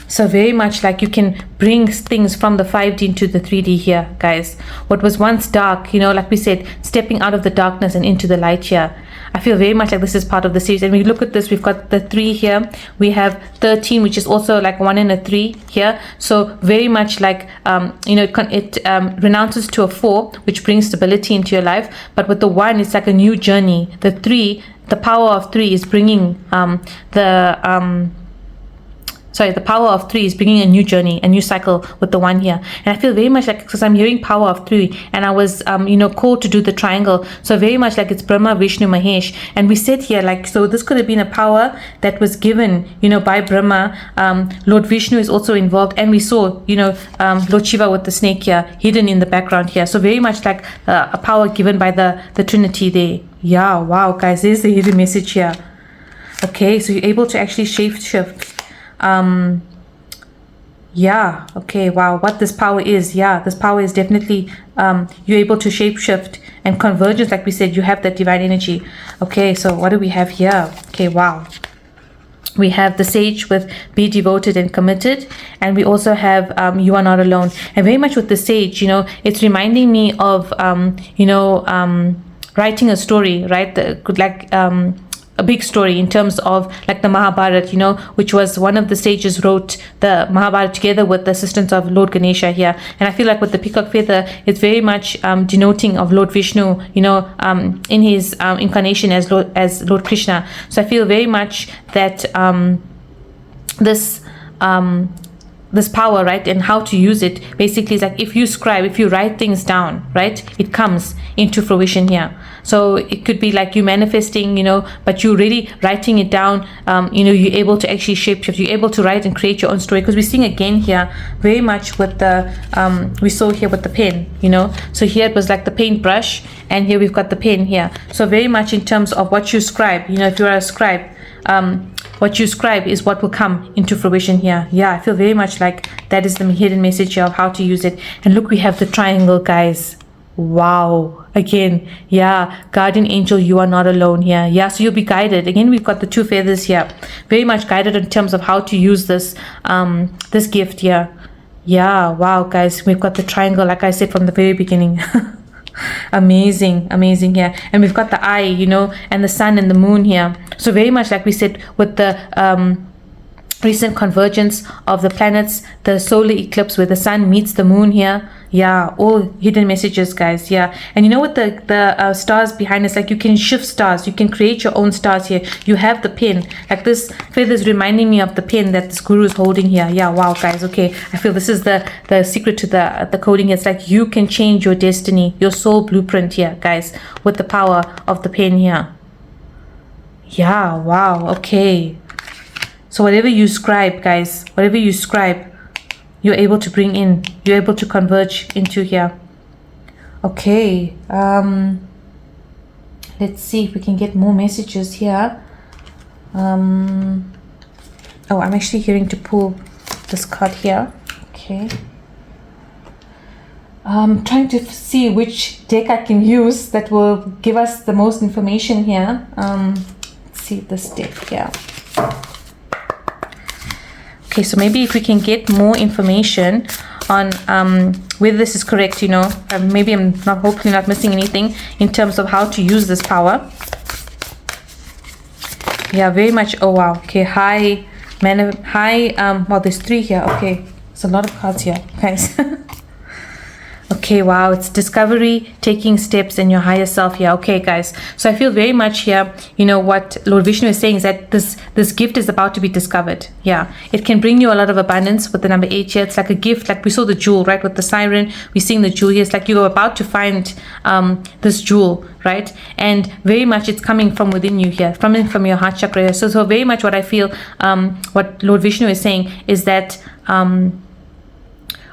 Speaker 1: So very much like you can bring things from the 5D into the 3D here, guys. What was once dark, like we said, stepping out of the darkness and into the light here. I feel very much like this is part of the series. And we look at this, we've got the 3 here. We have 13, which is also like 1 and a 3 here. So very much like, it renounces to a 4, which brings stability into your life. But with the 1, it's like a new journey. The 3, the power of 3 is bringing the power of 3 is bringing a new journey, a new cycle with the 1 here. And I feel very much like, because I'm hearing power of 3, and I was, called to do the triangle. So very much like it's Brahma, Vishnu, Mahesh. And we said here, like, so this could have been a power that was given, by Brahma. Lord Vishnu is also involved. And we saw, Lord Shiva with the snake here, hidden in the background here. So very much like a power given by the Trinity there. Yeah, wow, guys, there's the hidden message here. Okay, so you're able to actually shape-shift. Yeah, okay, wow, what this power is. Yeah, this power is definitely you're able to shapeshift and convergence. Like we said, you have that divine energy. Okay, so what do we have here? Okay, wow, we have the sage with be devoted and committed, and we also have you are not alone. And very much with the sage, it's reminding me of writing a story, right? A big story in terms of like the Mahabharata, which was one of the sages wrote the Mahabharata together with the assistance of Lord Ganesha here. And I feel like with the peacock feather, it's very much denoting of Lord Vishnu, in his incarnation as Lord Krishna. So I feel very much that this power, right, and how to use it basically is like if you write things down, right, it comes into fruition here. So it could be like you manifesting, but you really writing it down, you're able to actually shapeshift, you're able to write and create your own story. Because we're seeing again here very much with the we saw here with the pen, so here it was like the paintbrush, and here we've got the pen here. So very much in terms of what you scribe, if you're a scribe, what you scribe is what will come into fruition here. Yeah, I feel very much like that is the hidden message here of how to use it. And look, we have the triangle, guys. Wow, again, yeah, guardian angel, you are not alone here. Yeah, so you'll be guided. Again, we've got the 2 feathers here, very much guided in terms of how to use this this gift here. Yeah, wow, guys, we've got the triangle, like I said from the very beginning. Amazing here. And we've got the eye, and the sun and the moon here. So very much like we said with the recent convergence of the planets, the solar eclipse where the sun meets the moon here. Yeah, all hidden messages, guys. Yeah, and you know what the stars behind us, like you can shift stars, you can create your own stars here. You have the pen, like this feather is reminding me of the pen that this guru is holding here. Yeah, wow, guys. Okay, I feel this is the secret to the coding. It's like you can change your destiny, your soul blueprint here, guys, with the power of the pen here. Yeah, wow. Okay, so whatever you scribe, guys, whatever you scribe, you're able to bring in, you're able to converge into here. Okay, let's see if we can get more messages here. Oh, I'm actually hearing to pull this card here. Okay, I'm trying to see which deck I can use that will give us the most information here. Let's see this deck here. Okay, so maybe if we can get more information on whether this is correct, you know, maybe I'm not, hopefully not missing anything in terms of how to use this power. Yeah, very much. Oh wow. Okay, high well, there's 3 here. Okay, it's a lot of cards here, guys. Okay, wow, it's discovery, taking steps in your higher self here. Okay, guys, so I feel very much here, you know, what Lord Vishnu is saying is that this gift is about to be discovered. Yeah, it can bring you a lot of abundance with the number 8 here. It's like a gift, like we saw the jewel, right, with the siren. We're seeing the jewel here. It's like you're about to find this jewel, right? And very much it's coming from within you here, from your heart chakra here. So very much what I feel, what Lord Vishnu is saying is that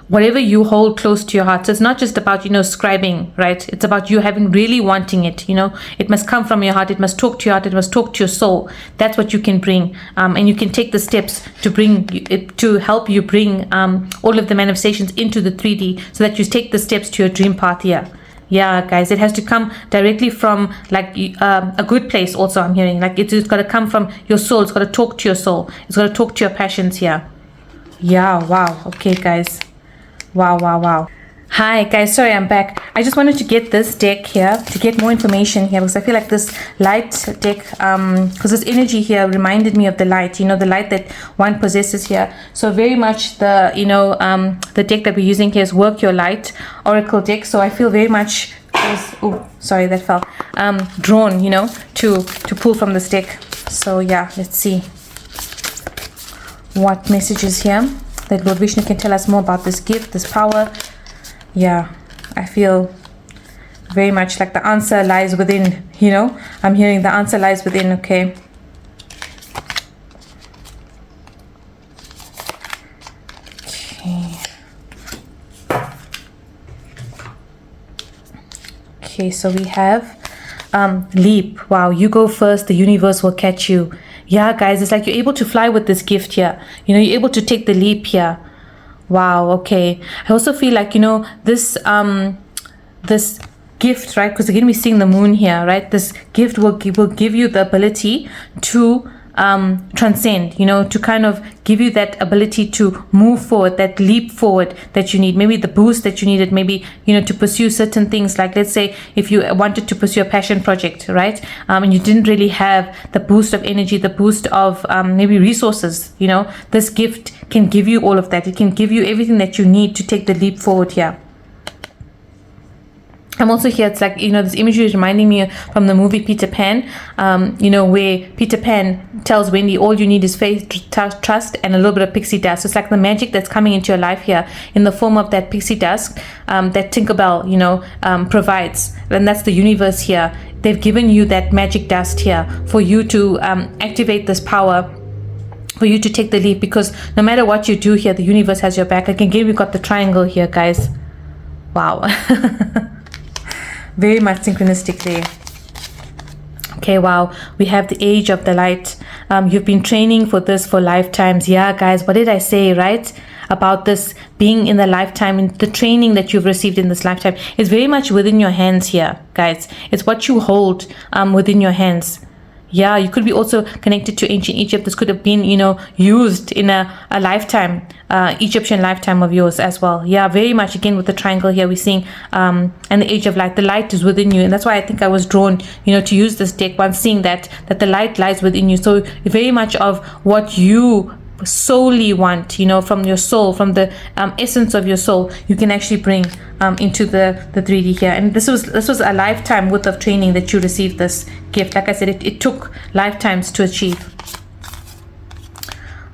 Speaker 1: whatever you hold close to your heart. So it's not just about, you know, scribing, right? It's about you having really wanting it, you know. It must come from your heart. It must talk to your heart. It must talk to your soul. That's what you can bring. And you can take the steps to bring it, to help you bring all of the manifestations into the 3D so that you take the steps to your dream path here. Yeah, guys, it has to come directly from like a good place also, I'm hearing. Like it's got to come from your soul. It's got to talk to your soul. It's got to talk to your passions here. Yeah, wow. Okay, guys. Wow. Hi guys, sorry I'm back. I just wanted to get this deck here to get more information here because I feel like this light deck, because this energy here reminded me of the light, you know, the light that one possesses here. So very much the, you know, the deck that we're using here is Work Your Light Oracle deck. So I feel very much sorry, that fell, drawn, you know, to pull from this deck. So yeah, let's see what messages here that Lord Vishnu can tell us more about this gift, this power. Yeah, I feel very much like the answer lies within, you know. I'm hearing the answer lies within. Okay. Okay, so we have leap. Wow, you go first, the universe will catch you. Yeah, guys, it's like you're able to fly with this gift here. You know, you're able to take the leap here. Wow, okay. I also feel like, you know, this this gift, right? Because again, we're seeing the moon here, right? This gift will give you the ability to transcend, you know, to kind of give you that ability to move forward, that leap forward that you need, maybe the boost that you needed, maybe, you know, to pursue certain things. Like let's say if you wanted to pursue a passion project, right, and you didn't really have the boost of energy, the boost of maybe resources, you know, this gift can give you all of that. It can give you everything that you need to take the leap forward here. I'm also here, it's like, you know, this imagery is reminding me from the movie Peter Pan, you know, where Peter Pan tells Wendy, all you need is faith, trust, and a little bit of pixie dust. So it's like the magic that's coming into your life here in the form of that pixie dust that Tinkerbell, you know, provides. And that's the universe here. They've given you that magic dust here for you to activate this power, for you to take the leap, because no matter what you do here, the universe has your back. Like again, we've got the triangle here, guys. Wow. Very much synchronistic there. Okay, wow. We have the age of the light. You've been training for this for lifetimes. Yeah, guys, what did I say, right? About this being in the lifetime, and the training that you've received in this lifetime is very much within your hands here, guys. It's what you hold within your hands. Yeah, you could be also connected to ancient Egypt. This could have been, you know, used in a lifetime, Egyptian lifetime of yours as well. Yeah, very much again with the triangle here we're seeing, and the age of light. The light is within you, and that's why I think I was drawn, you know, to use this deck once seeing that the light lies within you. So very much of what you solely want, you know, from your soul, from the essence of your soul, you can actually bring into the 3D here. And this was a lifetime worth of training that you received this gift. Like I said, it took lifetimes to achieve.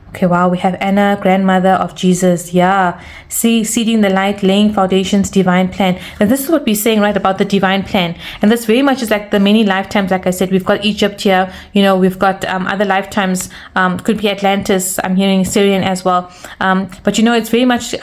Speaker 1: Okay, wow, we have Anna, grandmother of Jesus. Yeah, see, seeding the light, laying foundations, divine plan. And this is what we're saying, right, about the divine plan. And this very much is like the many lifetimes. Like I said, we've got Egypt here, you know, we've got other lifetimes, could be Atlantis, I'm hearing Syrian as well. But you know, it's very much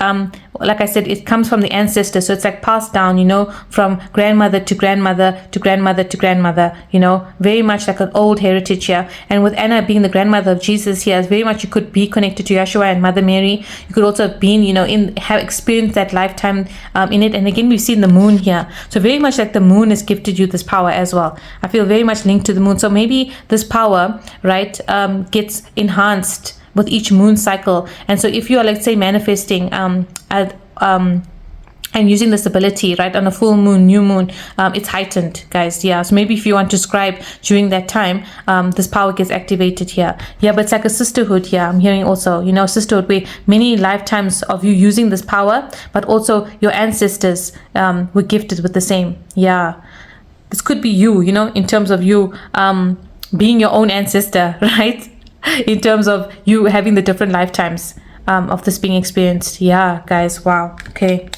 Speaker 1: like I said, it comes from the ancestors, so it's like passed down, you know, from grandmother to grandmother to grandmother to grandmother, you know, very much like an old heritage here. And with Anna being the grandmother of Jesus here, very much you could be connected to Yeshua and Mother Mary. You could also have been, you know, have experienced that lifetime in it. And again, we've seen the moon here, so very much like the moon has gifted you this power as well. I feel very much linked to the moon, so maybe this power, right, gets enhanced with each moon cycle. And so if you are, let's say, manifesting and using this ability, right, on a full moon, new moon, it's heightened, guys. Yeah, so maybe if you want to scribe during that time, this power gets activated here. Yeah, but it's like a sisterhood here. I'm hearing also, you know, sisterhood where many lifetimes of you using this power, but also your ancestors were gifted with the same. Yeah, this could be you, you know, in terms of you being your own ancestor, right? In terms of you having the different lifetimes of this being experienced. Yeah, guys, wow. Okay.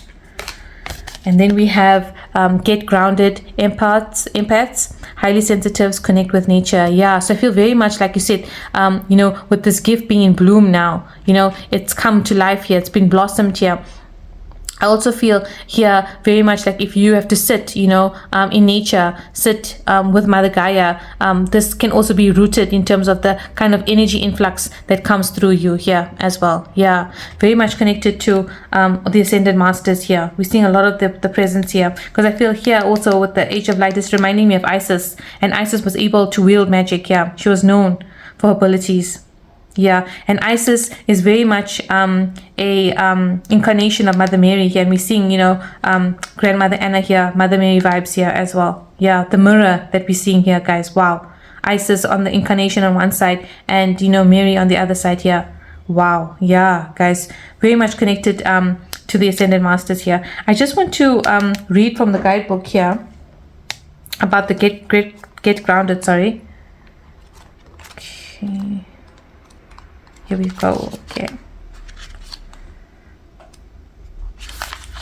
Speaker 1: And then we have get grounded, empaths, highly sensitives, connect with nature. Yeah, so I feel very much like you said, you know, with this gift being in bloom now, you know, it's come to life here, it's been blossomed here. I also feel here very much like if you have to sit, you know, in nature, sit with Mother Gaia, this can also be rooted in terms of the kind of energy influx that comes through you here as well. Yeah, very much connected to the Ascended Masters here. We're seeing a lot of the presence here, because I feel here also with the Age of Light, it's reminding me of Isis, and Isis was able to wield magic. Yeah, she was known for her abilities. Yeah, and Isis is very much a incarnation of Mother Mary here, and we're seeing, you know, grandmother Anna here, Mother Mary vibes here as well. Yeah, the mirror that we're seeing here, guys. Wow, Isis on the incarnation on one side, and you know, Mary on the other side here. Wow, yeah, guys, very much connected to the Ascended Masters here. I just want to read from the guidebook here about the get grounded. Sorry. Okay. Here we go.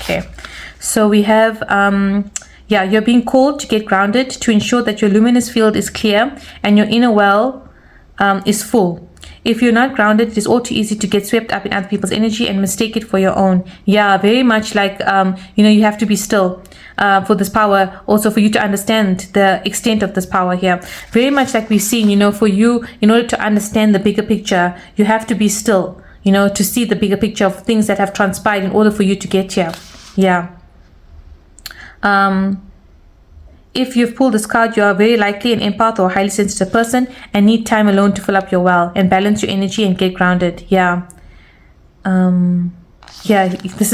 Speaker 1: Okay, so we have yeah, you're being called to get grounded to ensure that your luminous field is clear and your inner well is full. If you're not grounded, it is all too easy to get swept up in other people's energy and mistake it for your own. Yeah, very much like you know, you have to be still for this power, also for you to understand the extent of this power here. Very much like we've seen, you know, for you, in order to understand the bigger picture, you have to be still, you know, to see the bigger picture of things that have transpired in order for you to get here. Yeah. If you've pulled this card, you are very likely an empath or a highly sensitive person and need time alone to fill up your well and balance your energy and get grounded. Yeah. Yeah, I think this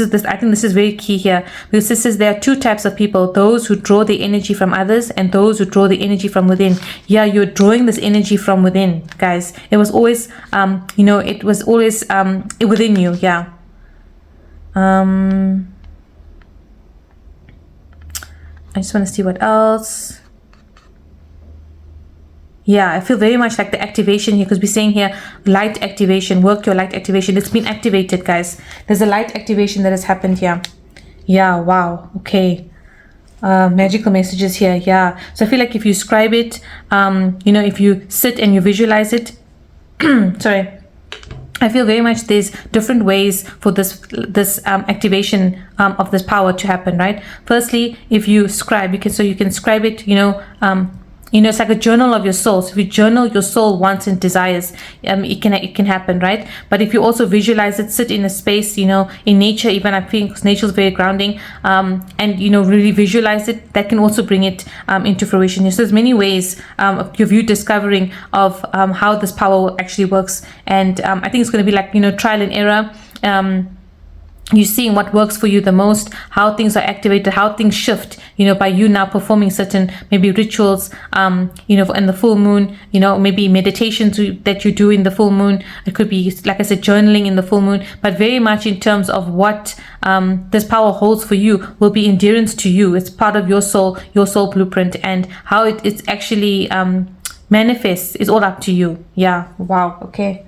Speaker 1: is very key here, because this says there are two types of people: those who draw the energy from others and those who draw the energy from within. Yeah, you're drawing this energy from within, guys. It was always you know, it was always within you. Yeah. I just want to see what else. Yeah, I feel very much like the activation here, because we're saying here light activation, work your light activation. It's been activated, guys. There's a light activation that has happened here. Yeah, wow. Okay. Magical messages here. Yeah. So I feel like if you scribe it, you know, if you sit and you visualize it, sorry, I feel very much there's different ways for this activation of this power to happen, right? Firstly, if you scribe, you can scribe it, you know, it's like a journal of your soul. So if you journal your soul wants and desires, it can happen, right? But if you also visualize it, sit in a space, you know, in nature, even I think, because nature is very grounding, and you know, really visualize it, that can also bring it into fruition. So there's many ways of you discovering of how this power actually works, and I think it's going to be like, you know, trial and error. you're seeing what works for you the most, how things are activated, how things shift, by you now performing certain maybe rituals, in the full moon, maybe meditations that you do in the full moon. It could be, like I said, journaling in the full moon, but very much in terms of what this power holds for you will be endurance to you. It's part of your soul blueprint, and how it's actually manifests is all up to you. Yeah, wow, okay.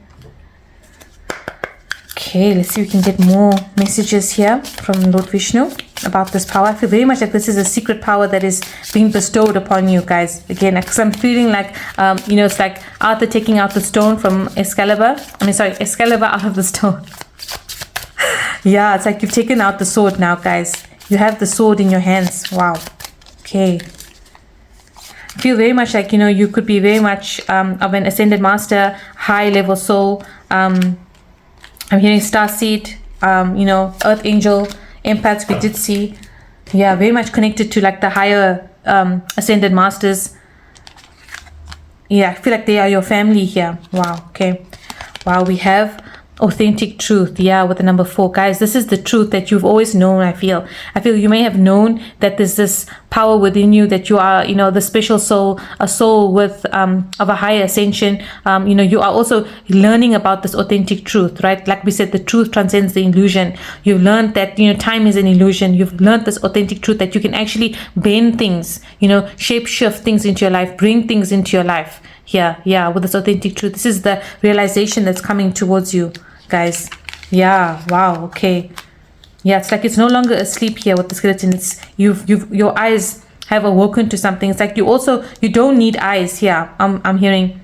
Speaker 1: Okay, let's see if we can get more messages here from Lord Vishnu about this power. I feel very much like this is a secret power that is being bestowed upon you guys. Again, because I'm feeling like, it's like Arthur taking out the stone from Excalibur. Excalibur out of the stone. Yeah, it's like you've taken out the sword now, guys. You have the sword in your hands. Wow. Okay. I feel very much like, you could be very much of an ascended master, high level soul. I'm hearing starseed, earth angel, empaths we did see. Yeah, very much connected to like the higher ascended masters. Yeah, I feel like they are your family here. Wow, okay. Wow, we have authentic truth. Yeah, with the number 4. Guys, this is the truth that you've always known. I feel you may have known that there's this power within you, that you are, the special soul, a soul with of a higher ascension. You are also learning about this authentic truth, right? Like we said, the truth transcends the illusion. You've learned that time is an illusion. You've learned this authentic truth that you can actually bend things, shape shift things into your life, bring things into your life. Yeah, with this authentic truth. This is the realization that's coming towards you, guys. Yeah, wow, okay. Yeah, it's like it's no longer asleep here with the skeleton. It's your eyes have awoken to something. It's like you don't need eyes here. I'm hearing,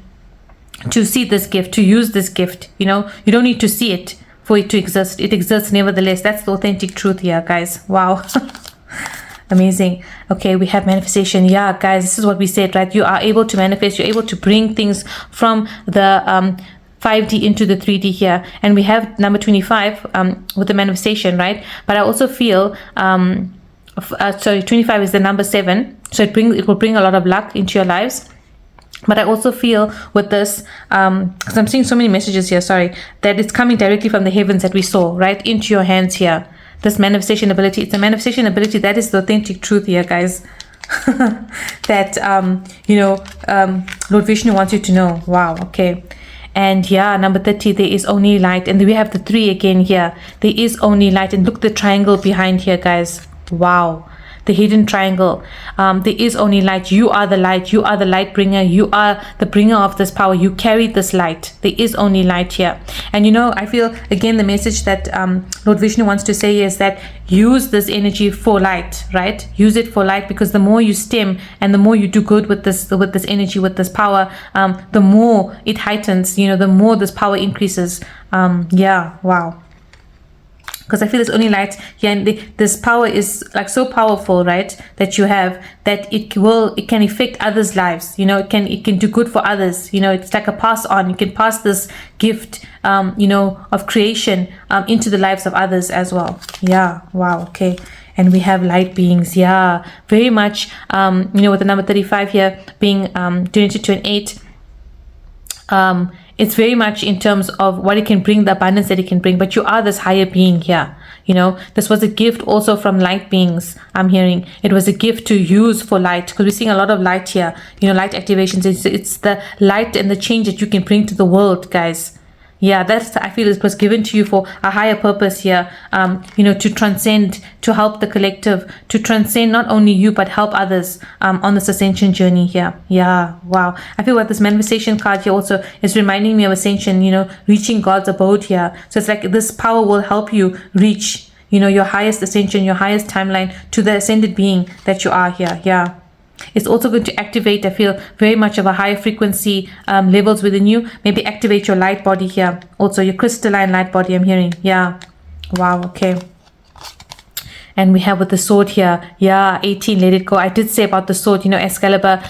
Speaker 1: to see this gift, to use this gift. You don't need to see it for it to exist. It exists nevertheless. That's the authentic truth here, guys. Wow. Amazing. Okay, we have manifestation. Yeah, guys, this is what we said, right? You are able to manifest. You're able to bring things from the 5D into the 3D here. And we have number 25 with the manifestation, right? But I also feel 25 is the number 7, so it will bring a lot of luck into your lives. But I also feel with this, because I'm seeing so many messages here, that it's coming directly from the heavens that we saw, right, into your hands here. This manifestation ability, it's a manifestation ability that is the authentic truth here, guys. That Lord Vishnu wants you to know. Wow, okay. And yeah, number 30, there is only light. And we have the 3 again here. There is only light. And look, the triangle behind here, guys. Wow. The hidden triangle. There is only light. You are the light. You are the light bringer. You are the bringer of this power. You carry this light. There is only light here. And I feel again the message that Lord Vishnu wants to say is that use this energy for light, right? Use it for light, because the more you stem and the more you do good with this energy, with this power, the more it heightens. The more this power increases. Yeah, wow. Because I feel there's only light here, and this power is like so powerful, right? That you have, that it can affect others' lives. It can do good for others. It's like a pass on. You can pass this gift, of creation, into the lives of others as well. Yeah, wow, okay. And we have light beings. Yeah, very much. With the number 35 here being donated to an 8. It's very much in terms of what it can bring, the abundance that it can bring. But you are this higher being here. This was a gift also from light beings. I'm hearing it was a gift to use for light, because we're seeing a lot of light here. Light activations. It's the light and the change that you can bring to the world, guys. Yeah, I feel it was given to you for a higher purpose here, to transcend, to help the collective, to transcend not only you, but help others on this ascension journey here. Yeah, wow. I feel what this manifestation card here also is reminding me of ascension, reaching God's abode here. So it's like this power will help you reach, your highest ascension, your highest timeline, to the ascended being that you are here. Yeah. It's also going to activate, I feel, very much of a higher frequency levels within you. Maybe activate your light body here. Also your crystalline light body, I'm hearing. Yeah. Wow, okay. And we have with the sword here, 18, let it go. I did say about the sword, Excalibur,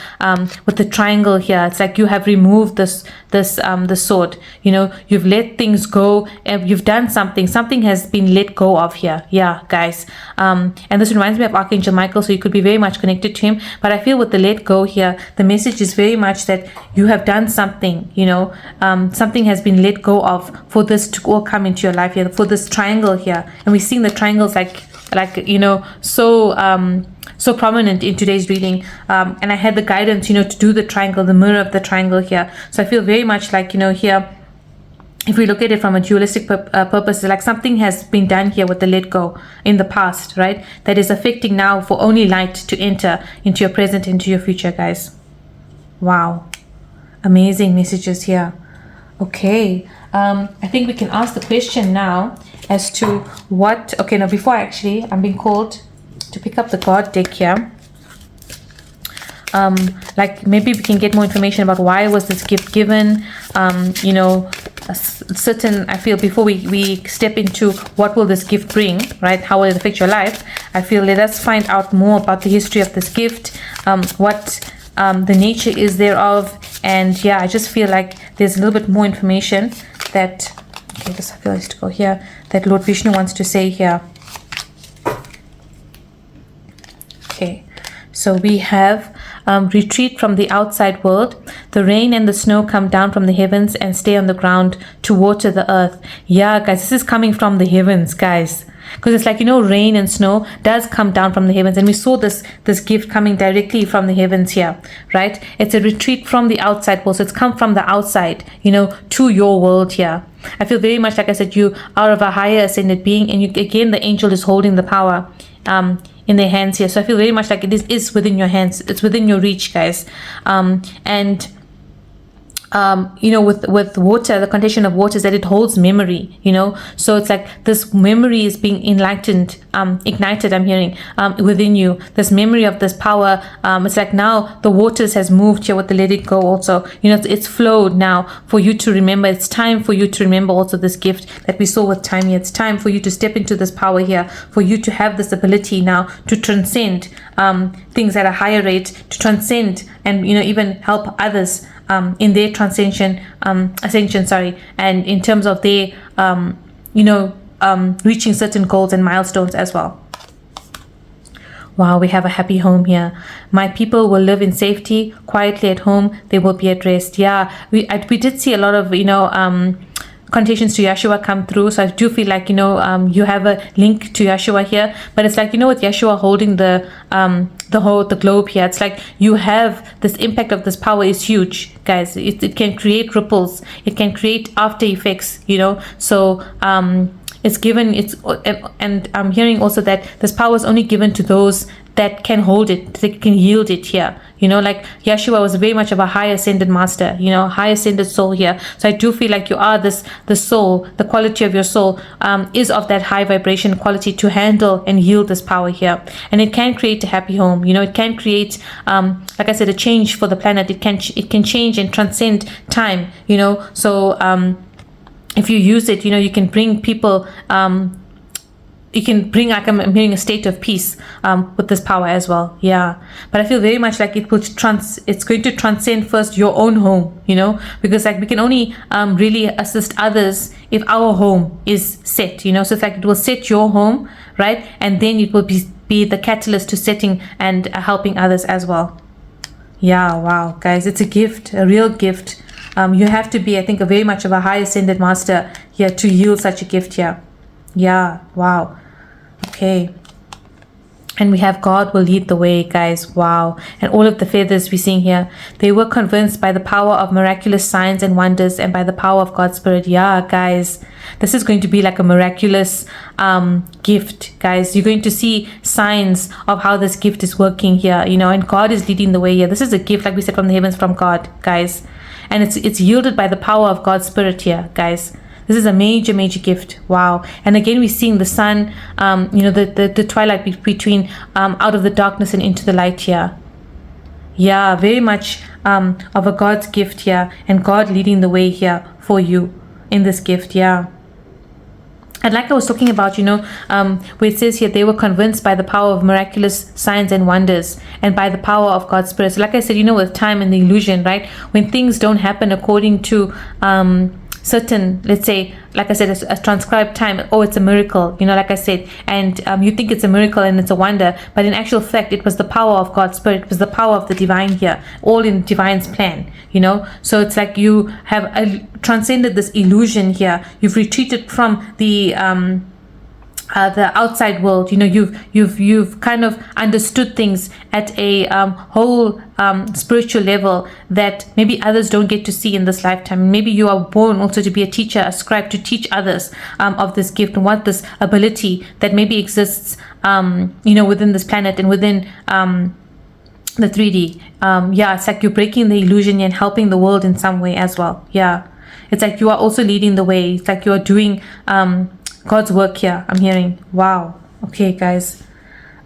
Speaker 1: with the triangle here. It's like you have removed the sword. You've let things go. You've done something. Something has been let go of here. Yeah, guys. And this reminds me of Archangel Michael, so you could be very much connected to him. But I feel with the let go here, the message is very much that you have done something. Something has been let go of for this to all come into your life here, for this triangle here. And we're seeing the triangles so prominent in today's reading, and I had the guidance to do the triangle, the mirror of the triangle here. So I feel very much like here, if we look at it from a dualistic purpose, like something has been done here with the let go in the past, right, that is affecting now for only light to enter into your present, into your future, guys. Wow, amazing messages here. Okay, I think we can ask the question now as to what, okay, now before I'm being called to pick up the God deck here. Like maybe we can get more information about why was this gift given, a certain, I feel before we step into what will this gift bring, right, how will it affect your life, I feel let us find out more about the history of this gift, what the nature is thereof, and I just feel like there's a little bit more information that, okay, this I feel has to go here, that Lord Vishnu wants to say here. Okay, so we have retreat from the outside world. The rain and the snow come down from the heavens and stay on the ground to water the earth. Yeah, guys, this is coming from the heavens, guys. Because it's like, rain and snow does come down from the heavens. And we saw this gift coming directly from the heavens here, right? It's a retreat from the outside world. So it's come from the outside, to your world here. I feel very much, like I said, you are of a higher ascended being. And again, the angel is holding the power in their hands here. So I feel very much like it is within your hands. It's within your reach, guys. With water, the condition of water is that it holds memory, so it's like this memory is being ignited, I'm hearing, within you, this memory of this power. It's like now the waters has moved here with the let it go also, it's flowed now for you to remember. It's time for you to remember also this gift that we saw with time here. It's time for you to step into this power here, for you to have this ability now to transcend things at a higher rate, to transcend and even help others in their ascension, and in terms of their reaching certain goals and milestones as well. Wow, we have a happy home here. My people will live in safety, quietly at home. They will be at rest. Yeah, we did see a lot of connotations to Yeshua come through. So I do feel like you have a link to Yeshua here, but it's like with Yeshua holding the globe here, it's like you have this impact of this power is huge, guys. It can create ripples, it can create after effects, so it's given, and I'm hearing also that this power is only given to those that can hold it, that can yield it here. Like Yeshua was very much of a high ascended master, high ascended soul here. So I do feel like you are the soul, the quality of your soul is of that high vibration quality to handle and yield this power here. And it can create a happy home, it can create, like I said, a change for the planet. It can change and transcend time, so if you use it, you can bring people, you can bring, like I'm hearing, a state of peace with this power as well. Yeah, but I feel very much like it will it's going to transcend first your own home, because like we can only really assist others if our home is set, so it's like it will set your home, right, and then it will be the catalyst to setting and helping others as well. Yeah, wow, guys, it's a gift, a real gift. You have to be, I think, a very much of a high ascended master here to yield such a gift here. Yeah, wow. Okay, and we have God will lead the way, guys. Wow. And all of the feathers we're seeing here, they were convinced by the power of miraculous signs and wonders and by the power of God's Spirit. Yeah, guys, this is going to be like a miraculous gift, guys. You're going to see signs of how this gift is working here, and God is leading the way here. This is a gift, like we said, from the heavens, from God, guys, and it's yielded by the power of God's Spirit here, guys. This is a major, major gift. Wow. And again, we're seeing the sun, the twilight between out of the darkness and into the light here. Yeah, very much of a God's gift here, and God leading the way here for you in this gift. Yeah. And like I was talking about, where it says here, they were convinced by the power of miraculous signs and wonders and by the power of God's Spirit. So like I said, with time and the illusion, right? When things don't happen according to certain, let's say, like I said, a transcribed time, oh, it's a miracle, like I said, and you think it's a miracle and it's a wonder, but in actual fact, it was the power of God's Spirit, it was the power of the divine here, all in divine's plan, so it's like you have transcended this illusion here. You've retreated from the outside world. You've kind of understood things at a whole spiritual level that maybe others don't get to see in this lifetime. Maybe you are born also to be a teacher, a scribe, to teach others of this gift and what this ability that maybe exists within this planet and within the 3D. It's like you're breaking the illusion and helping the world in some way as well. It's like you are also leading the way. It's like you are doing God's work here, I'm hearing. Wow. Okay, guys.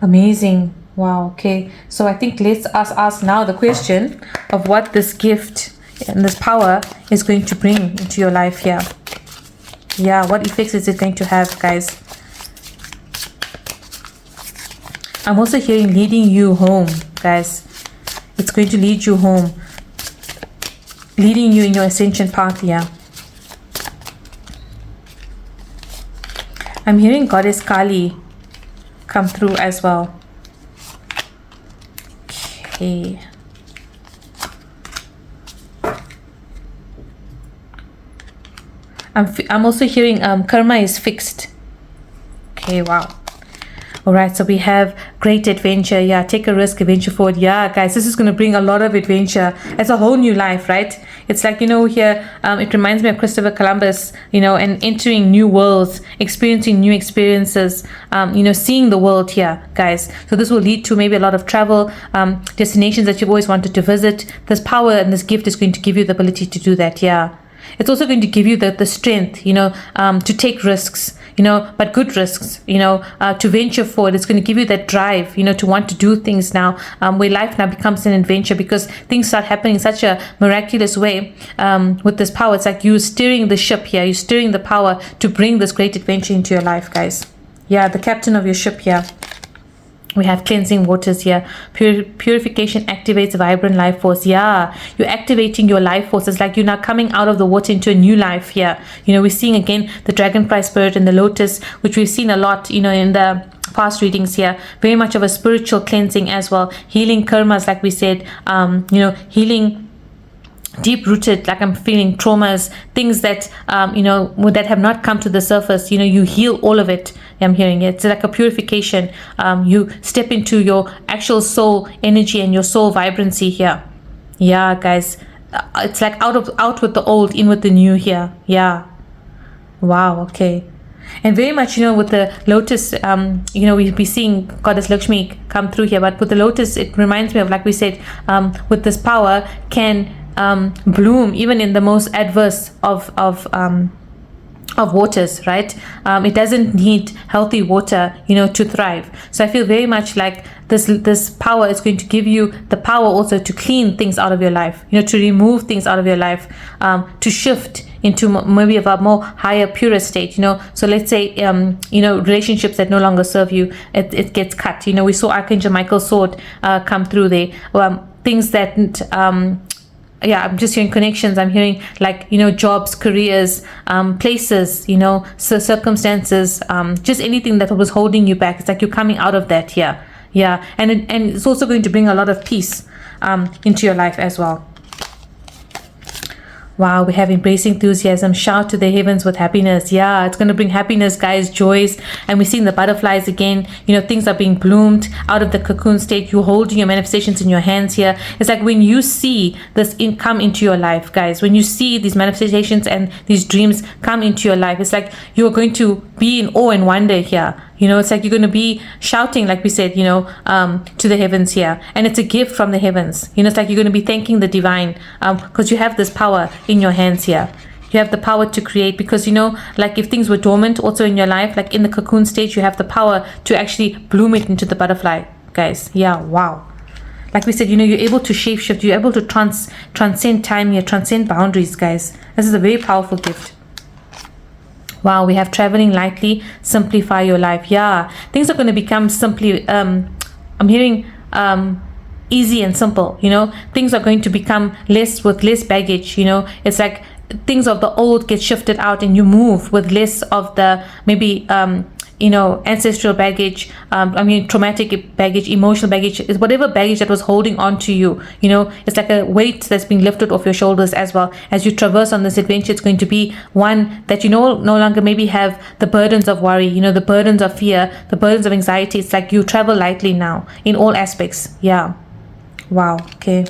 Speaker 1: Amazing. Wow. Okay. So I think let's ask now the question of what this gift and this power is going to bring into your life here. What effects is it going to have, guys? I'm also hearing leading you home, guys. It's going to lead you home. Leading you in your ascension path here. I'm hearing Goddess Kali come through as well. Okay. I'm also hearing karma is fixed. Okay, wow. All right, so we have great adventure. Take a risk, adventure forward. Guys, this is going to bring a lot of adventure. It's a whole new life, right? It's like, here, it reminds me of Christopher Columbus, and entering new worlds, experiencing new experiences, seeing the world here, guys. So this will lead to maybe a lot of travel, destinations that you've always wanted to visit. This power and this gift is going to give you the ability to do that. It's also going to give you the strength, to take risks, but good risks, to venture forward. It's going to give you that drive, to want to do things now, where life now becomes an adventure because things start happening in such a miraculous way with this power. It's like you're steering the ship here. You're steering the power to bring this great adventure into your life, guys. The captain of your ship here. We have cleansing waters here. Purification activates vibrant life force. You're activating your life force. It's like you're now coming out of the water into a new life here. We're seeing again the dragonfly spirit and the lotus, which we've seen a lot, in the past readings here. Very much of a spiritual cleansing as well. Healing karmas, like we said, healing deep-rooted, like I'm feeling traumas, things that that have not come to the surface. You heal all of it. I'm hearing it. It's like a purification. You step into your actual soul energy and your soul vibrancy here. Guys, it's like out with the old, in with the new here. Wow. Okay. And very much, with the lotus, we'll be seeing Goddess Lakshmi come through here. But with the lotus, it reminds me of, like we said, with this power can bloom even in the most adverse of waters, right? It doesn't need healthy water, to thrive. So I feel very much like this power is going to give you the power also to clean things out of your life, to remove things out of your life, to shift into maybe of a more higher, purer state, So let's say, relationships that no longer serve you, it gets cut. We saw Archangel Michael's sword come through there. Things that I'm just hearing connections. I'm hearing like, jobs, careers, places, circumstances, just anything that was holding you back. It's like you're coming out of that here. And it's also going to bring a lot of peace into your life as well. Wow, we have embracing enthusiasm. Shout to the heavens with happiness. It's going to bring happiness, guys, joys. And we're seeing the butterflies again. Things are being bloomed out of the cocoon state. You're holding your manifestations in your hands here. It's like when you see this come into your life, guys, when you see these manifestations and these dreams come into your life, it's like you're going to be in awe and wonder here. It's like you're going to be shouting, like we said, to the heavens here. And it's a gift from the heavens. It's like you're going to be thanking the divine because you have this power in your hands here. You have the power to create because, like if things were dormant also in your life, like in the cocoon stage, you have the power to actually bloom it into the butterfly, guys. Wow. Like we said, you're able to shapeshift. You're able to transcend time here, transcend boundaries, guys. This is a very powerful gift. Wow, we have traveling lightly, simplify your life. Yeah, things are going to become simply, I'm hearing easy and simple, things are going to become with less baggage, it's like things of the old get shifted out and you move with less of the maybe ancestral baggage, traumatic baggage, emotional baggage, is whatever baggage that was holding on to you, it's like a weight that's being lifted off your shoulders. As well as you traverse on this adventure, it's going to be one that no longer maybe have the burdens of worry, the burdens of fear, the burdens of anxiety. It's like you travel lightly now in all aspects. Yeah. Wow. Okay.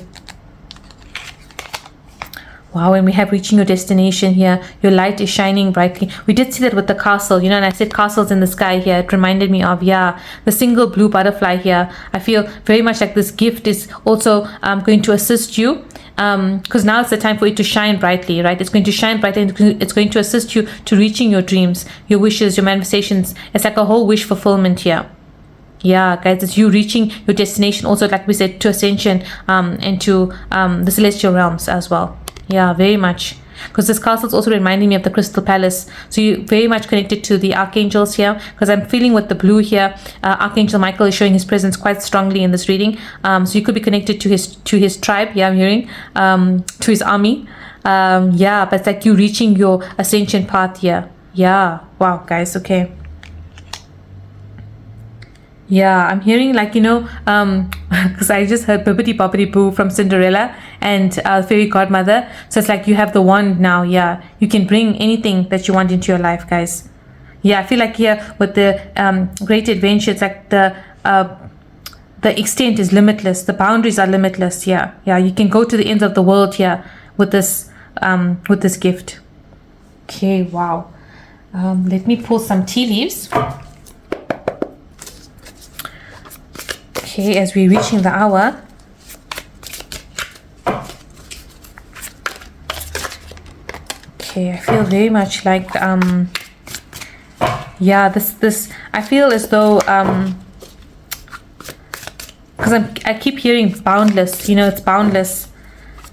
Speaker 1: Wow, and we have reaching your destination here. Your light is shining brightly. We did see that with the castle, and I said castles in the sky here. It reminded me of, the single blue butterfly here. I feel very much like this gift is also going to assist you, because now it's the time for it to shine brightly, right? It's going to shine brightly, and it's going to assist you to reaching your dreams, your wishes, your manifestations. It's like a whole wish fulfillment here. Yeah, guys, it's you reaching your destination, also, like we said, to ascension and to the celestial realms as well. Yeah, very much, because this castle is also reminding me of the Crystal Palace. So you're very much connected to the archangels here, because I'm feeling with the blue here, Archangel Michael is showing his presence quite strongly in this reading. So you could be connected to his tribe. Yeah, I'm hearing to his army. But it's like you reaching your ascension path here. Yeah, wow, guys. Okay. Yeah, I'm hearing like, because I just heard Bibbidi Bobbidi Boo from Cinderella and Fairy Godmother. So it's like you have the wand now. Yeah, you can bring anything that you want into your life, guys. Yeah, I feel like here with the great adventure, it's like the extent is limitless. The boundaries are limitless. Yeah, you can go to the ends of the world here with this gift. Okay, wow. Let me pull some tea leaves. Okay, as we're reaching the hour. Okay, I feel very much like this I feel as though because I keep hearing boundless, it's boundless,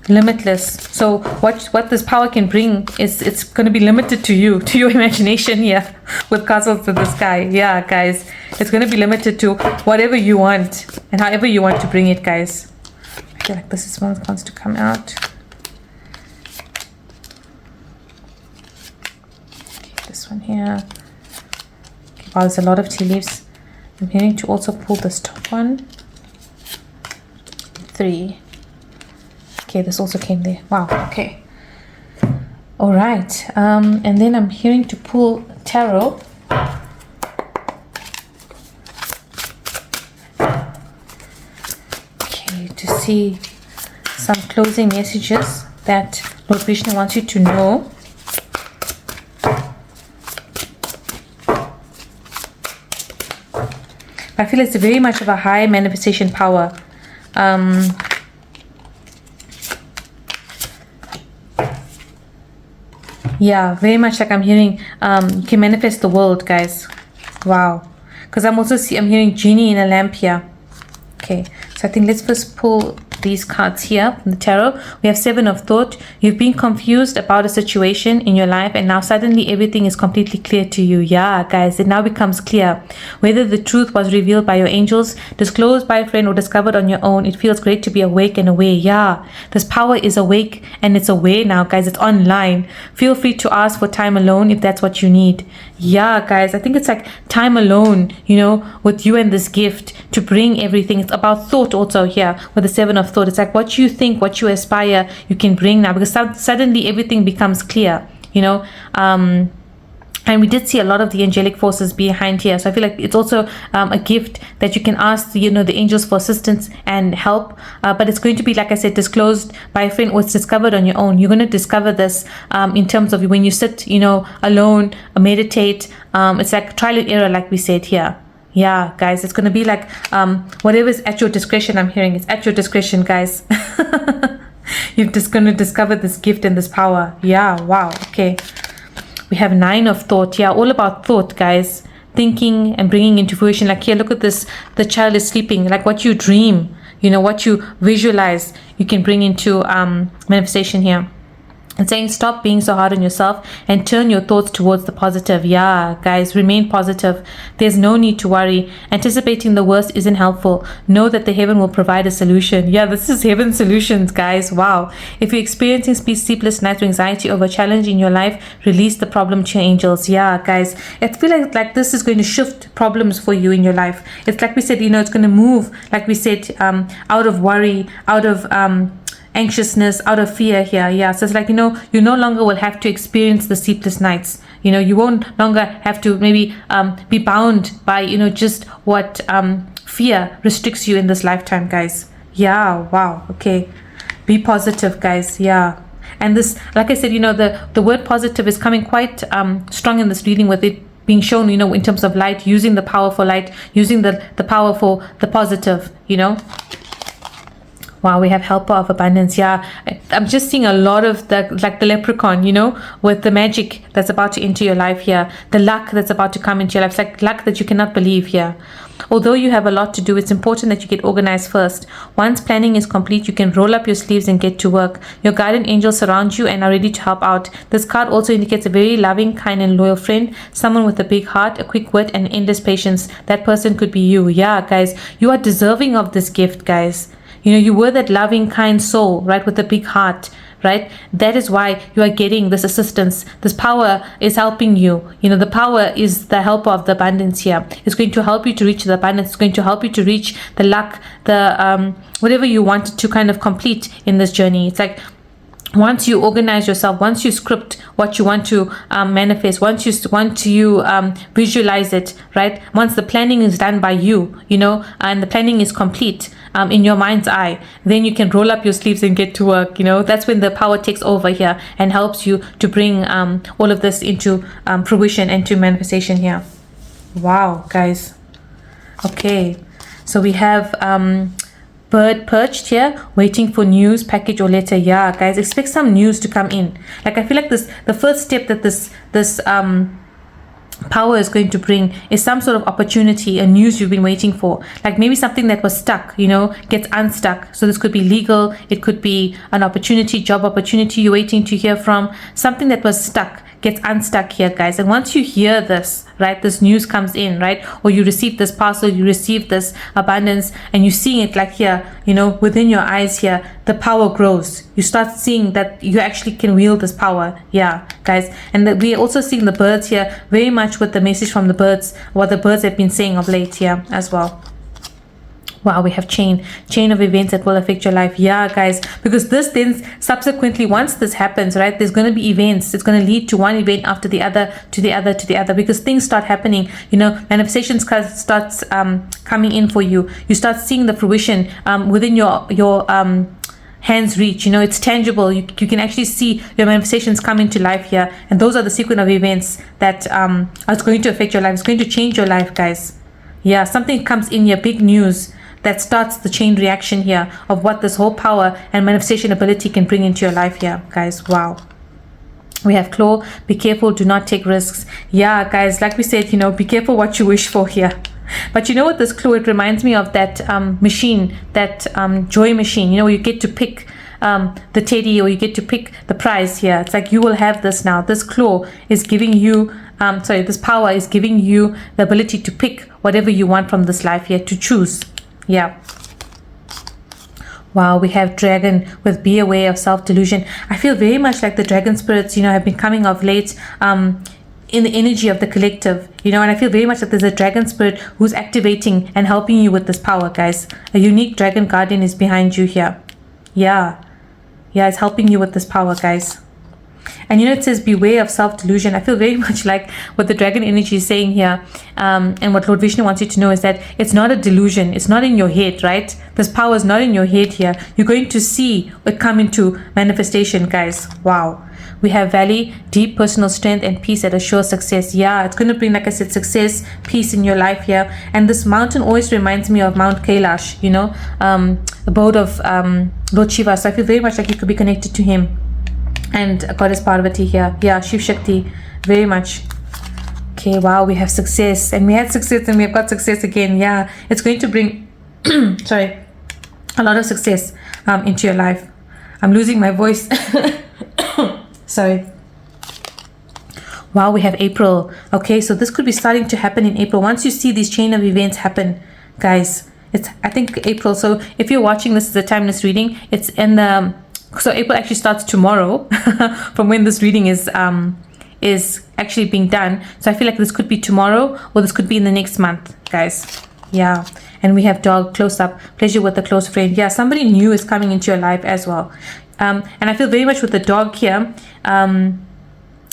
Speaker 1: limitless. So what this power can bring is it's going to be limited to you, to your imagination here with castles in the sky. Yeah, guys, it's going to be limited to whatever you want and however you want to bring it, guys. I feel like this is one that wants to come out. Okay, this one here. Okay, wow, there's a lot of tea leaves. I'm hearing to also pull this top one. 3. Okay, this also came there. Wow, okay. All right. And then I'm hearing to pull tarot. Okay, to see some closing messages that Lord Vishnu wants you to know. I feel it's very much of a high manifestation power. Yeah, very much like I'm hearing you can manifest the world, guys. Wow. Because I'm hearing genie in a lamp here. Okay, so I think let's first pull these cards here from the tarot. We have 7 of thought. You've been confused about a situation in your life, and now suddenly everything is completely clear to you. Yeah, guys, it now becomes clear. Whether the truth was revealed by your angels, disclosed by a friend, or discovered on your own, it feels great to be awake and aware. Yeah, this power is awake and it's aware now, guys. It's online. Feel free to ask for time alone if that's what you need. Yeah, guys, I think it's like time alone, with you and this gift to bring everything. It's about thought also here with the 7 of thought. It's like what you think, what you aspire, you can bring now, because suddenly everything becomes clear, and we did see a lot of the angelic forces behind here. So I feel like it's also a gift that you can ask, the angels for assistance and help. But it's going to be, like I said, disclosed by a friend or it's discovered on your own. You're going to discover this in terms of when you sit, alone, meditate. It's like trial and error, like we said here. Yeah, guys, it's going to be like whatever is at your discretion. I'm hearing it's at your discretion, guys. You're just going to discover this gift and this power. Yeah, wow. Okay. We have 9 of thought. Yeah, all about thought, guys. Thinking and bringing into fruition. Like here, look at this. The child is sleeping. Like what you dream, what you visualize, you can bring into manifestation here. It's saying stop being so hard on yourself and turn your thoughts towards the positive. Yeah, guys, remain positive. There's no need to worry. Anticipating the worst isn't helpful. Know that the heaven will provide a solution. Yeah, this is heaven solutions, guys. Wow. If you're experiencing sleepless nights or anxiety over a challenge in your life, release the problem to your angels. Yeah, guys, I feel like this is going to shift problems for you in your life. It's like we said, it's going to move, like we said, out of worry, out of anxiousness, out of fear here. Yeah, so it's like, you no longer will have to experience the sleepless nights. You won't longer have to maybe be bound by just what fear restricts you in this lifetime, guys. Yeah, wow. Okay, be positive, guys. Yeah. And this, like I said, the word positive is coming quite strong in this reading, with it being shown, in terms of light, using the power for light, using the power for the positive. Wow, we have helper of abundance. Yeah, I'm just seeing a lot of the leprechaun, with the magic that's about to enter your life here, the luck that's about to come into your life. It's like luck that you cannot believe here. Although you have a lot to do, it's important that you get organized first. Once planning is complete, you can roll up your sleeves and get to work. Your guardian angels surround you and are ready to help out. This card also indicates a very loving, kind, and loyal friend, someone with a big heart, a quick wit, and endless patience. That person could be you. Yeah, guys, you are deserving of this gift, guys. You were that loving, kind soul, right, with a big heart, right? That is why you are getting this assistance. This power is helping you. The power is the helper of the abundance here. It's going to help you to reach the abundance. It's going to help you to reach the luck, the whatever you wanted to kind of complete in this journey. It's like, once you organize yourself, once you script what you want to manifest, once you visualize it, right? Once the planning is done by you, and the planning is complete in your mind's eye, then you can roll up your sleeves and get to work. That's when the power takes over here and helps you to bring all of this into fruition and to manifestation here. Wow, guys. Okay, so we have bird perched here, waiting for news, package, or letter. Yeah, guys, expect some news to come in. Like, I feel like the first step that this power is going to bring is some sort of opportunity, a news you've been waiting for. Like maybe something that was stuck, gets unstuck. So this could be legal, it could be an opportunity, job opportunity you're waiting to hear from. Something that was stuck gets unstuck here, guys. And once you hear this, right, this news comes in, right, or you receive this parcel, you receive this abundance, and you're seeing it like here, within your eyes here, the power grows. You start seeing that you actually can wield this power. Yeah, guys. And that we are also seeing the birds here very much with the message from the birds, what the birds have been saying of late here as well. Wow, we have chain of events that will affect your life. Yeah, guys, because this then subsequently, once this happens, right, there's going to be events. It's going to lead to one event after the other, to the other, to the other, because things start happening. Manifestations starts coming in for you. You start seeing the fruition within your hands reach. It's tangible. You can actually see your manifestations come into life here, and those are the sequence of events that are going to affect your life. It's going to change your life, guys. Yeah, something comes in here, big news, that starts the chain reaction here of what this whole power and manifestation ability can bring into your life here, guys. Wow. We have claw, be careful, do not take risks. Yeah, guys, like we said, be careful what you wish for here. But what this claw, it reminds me of that machine, that joy machine, where you get to pick the teddy, or you get to pick the prize here. It's like, you will have this now. This claw is giving you this power is giving you the ability to pick whatever you want from this life here, to choose. Yeah. Wow, we have dragon with be aware of self-delusion. I feel very much like the dragon spirits, have been coming of late in the energy of the collective, and I feel very much that there's a dragon spirit who's activating and helping you with this power, guys. A unique dragon guardian is behind you here. Yeah, it's helping you with this power, guys. And it says beware of self-delusion. I feel very much like what the dragon energy is saying here, and what Lord Vishnu wants you to know is that it's not a delusion. It's not in your head, right? This power is not in your head here. You're going to see it come into manifestation, guys. Wow. We have valley, deep personal strength, and peace that assures success. Yeah, it's going to bring, like I said, success, peace in your life here. And this mountain always reminds me of Mount Kailash, abode of Lord Shiva. So I feel very much like you could be connected to him. And Goddess Parvati here. Yeah, Shiv Shakti, very much. Okay, wow, we have success. And we had success, and we have got success again. Yeah, it's going to bring, a lot of success into your life. I'm losing my voice. Sorry. Wow, we have April. Okay, so this could be starting to happen in April. Once you see these chain of events happen, guys, it's, I think, April. So if you're watching this as a timeless reading, it's in the, so April actually starts tomorrow from when this reading is actually being done. So I feel like this could be tomorrow, or this could be in the next month, guys. Yeah. And we have dog, close up, pleasure with a close friend. Yeah, somebody new is coming into your life as well. And I feel very much with the dog here.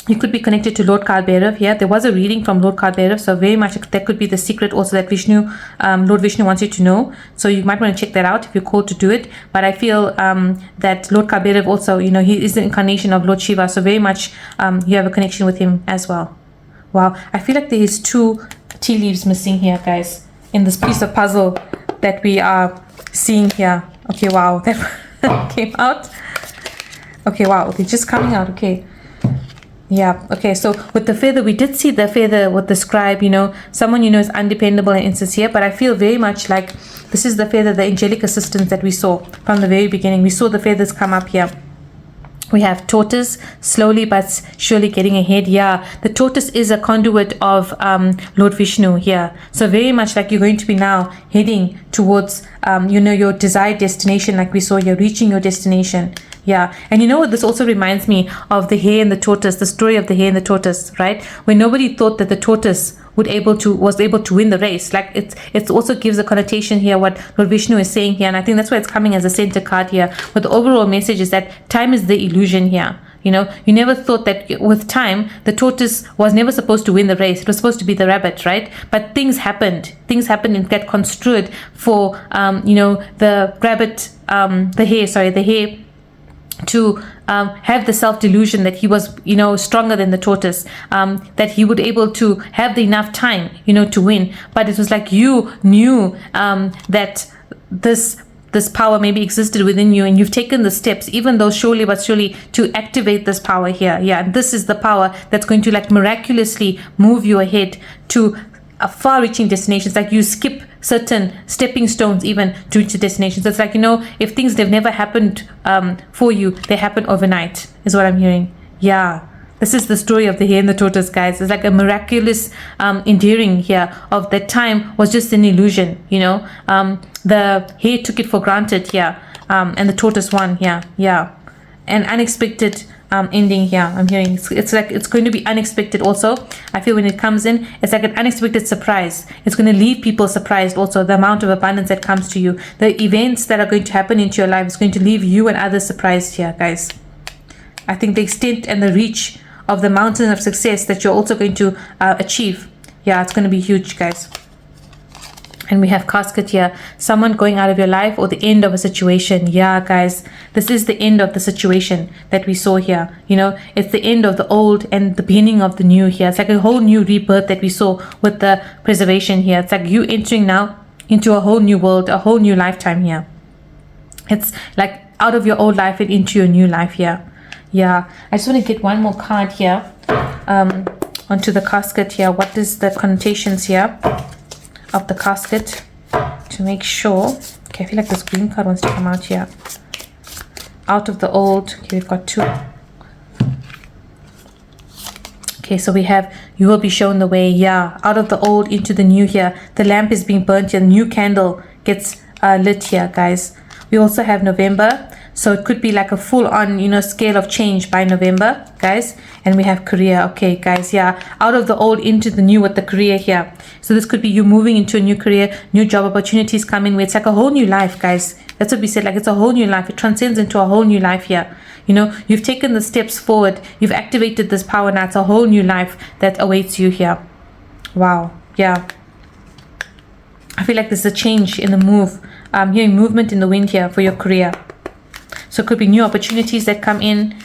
Speaker 1: You could be connected to Lord Kalbhairav here. There was a reading from Lord Kalbhairav, so very much that could be the secret also that Vishnu, Lord Vishnu wants you to know. So you might want to check that out if you're called to do it. But I feel that Lord Kalbhairav also, you know, he is the incarnation of Lord Shiva. So very much you have a connection with him as well. Wow, I feel like there is 2 tea leaves missing here, guys, in this piece of puzzle that we are seeing here. Okay, wow, that came out. Okay, wow, they're just coming out. Okay. Yeah, okay, so with the feather, we did see the feather with the scribe, you know, someone you know is undependable and insincere, but I feel very much like this is the feather, the angelic assistance that we saw from the very beginning. We saw the feathers come up here. We have tortoise, slowly but surely getting ahead. Yeah, the tortoise is a conduit of Lord Vishnu here. So very much like you're going to be now heading towards, you know, your desired destination, like we saw here, reaching your destination. Yeah, and you know what, this also reminds me of the hare and the tortoise, the story of the hare and the tortoise, right? When nobody thought that the tortoise was able to win the race. Like it also gives a connotation here what Lord Vishnu is saying here, and I think that's why it's coming as a center card here. But the overall message is that time is the illusion here. You know, you never thought that with time the tortoise was never supposed to win the race. It was supposed to be the rabbit, right? But things happened and get construed for you know, the hare to have the self-delusion that he was, you know, stronger than the tortoise, that he would able to have the enough time, you know, to win. But it was like you knew that this power maybe existed within you, and you've taken the steps, even though surely but surely, to activate this power here. Yeah, and this is the power that's going to like miraculously move you ahead to a far-reaching destinations. Like you skip certain stepping stones even to reach the destinations. It's like, you know, if things they've never happened for you, they happen overnight, is what I'm hearing. Yeah, this is the story of the hare and the tortoise, guys. It's like a miraculous endearing here of that time was just an illusion, you know. The hare took it for granted here, and the tortoise won here. Yeah, an unexpected ending here. I'm hearing it's like it's going to be unexpected also. I feel when it comes in, it's like an unexpected surprise. It's going to leave people surprised also. The amount of abundance that comes to you, the events that are going to happen into your life is going to leave you and others surprised here, guys. I think the extent and the reach of the mountain of success that you're also going to achieve, yeah, it's going to be huge, guys. And we have casket here, someone going out of your life or the end of a situation. Yeah, guys, this is the end of the situation that we saw here. You know, it's the end of the old and the beginning of the new here. It's like a whole new rebirth that we saw with the preservation here. It's like you entering now into a whole new world, a whole new lifetime here. It's like out of your old life and into your new life here. Yeah, I just want to get one more card here onto the casket here. What is the connotations here of the casket to make sure? Okay, I feel like this green card wants to come out here. Out of the old. Okay, we've got 2. Okay, so we have you will be shown the way. Yeah, out of the old into the new here. The lamp is being burnt here. The new candle gets lit here, guys. We also have November, so it could be like a full-on, you know, scale of change by November, guys. And we have career. Okay, guys, yeah, out of the old into the new with the career here. So this could be you moving into a new career, new job opportunities coming where it's like a whole new life, guys. That's what we said, like it's a whole new life. It transcends into a whole new life here. You know, you've taken the steps forward. You've activated this power now. It's a whole new life that awaits you here. Wow, yeah. I feel like there's a change in the move. I'm hearing movement in the wind here for your career. So it could be new opportunities that come in.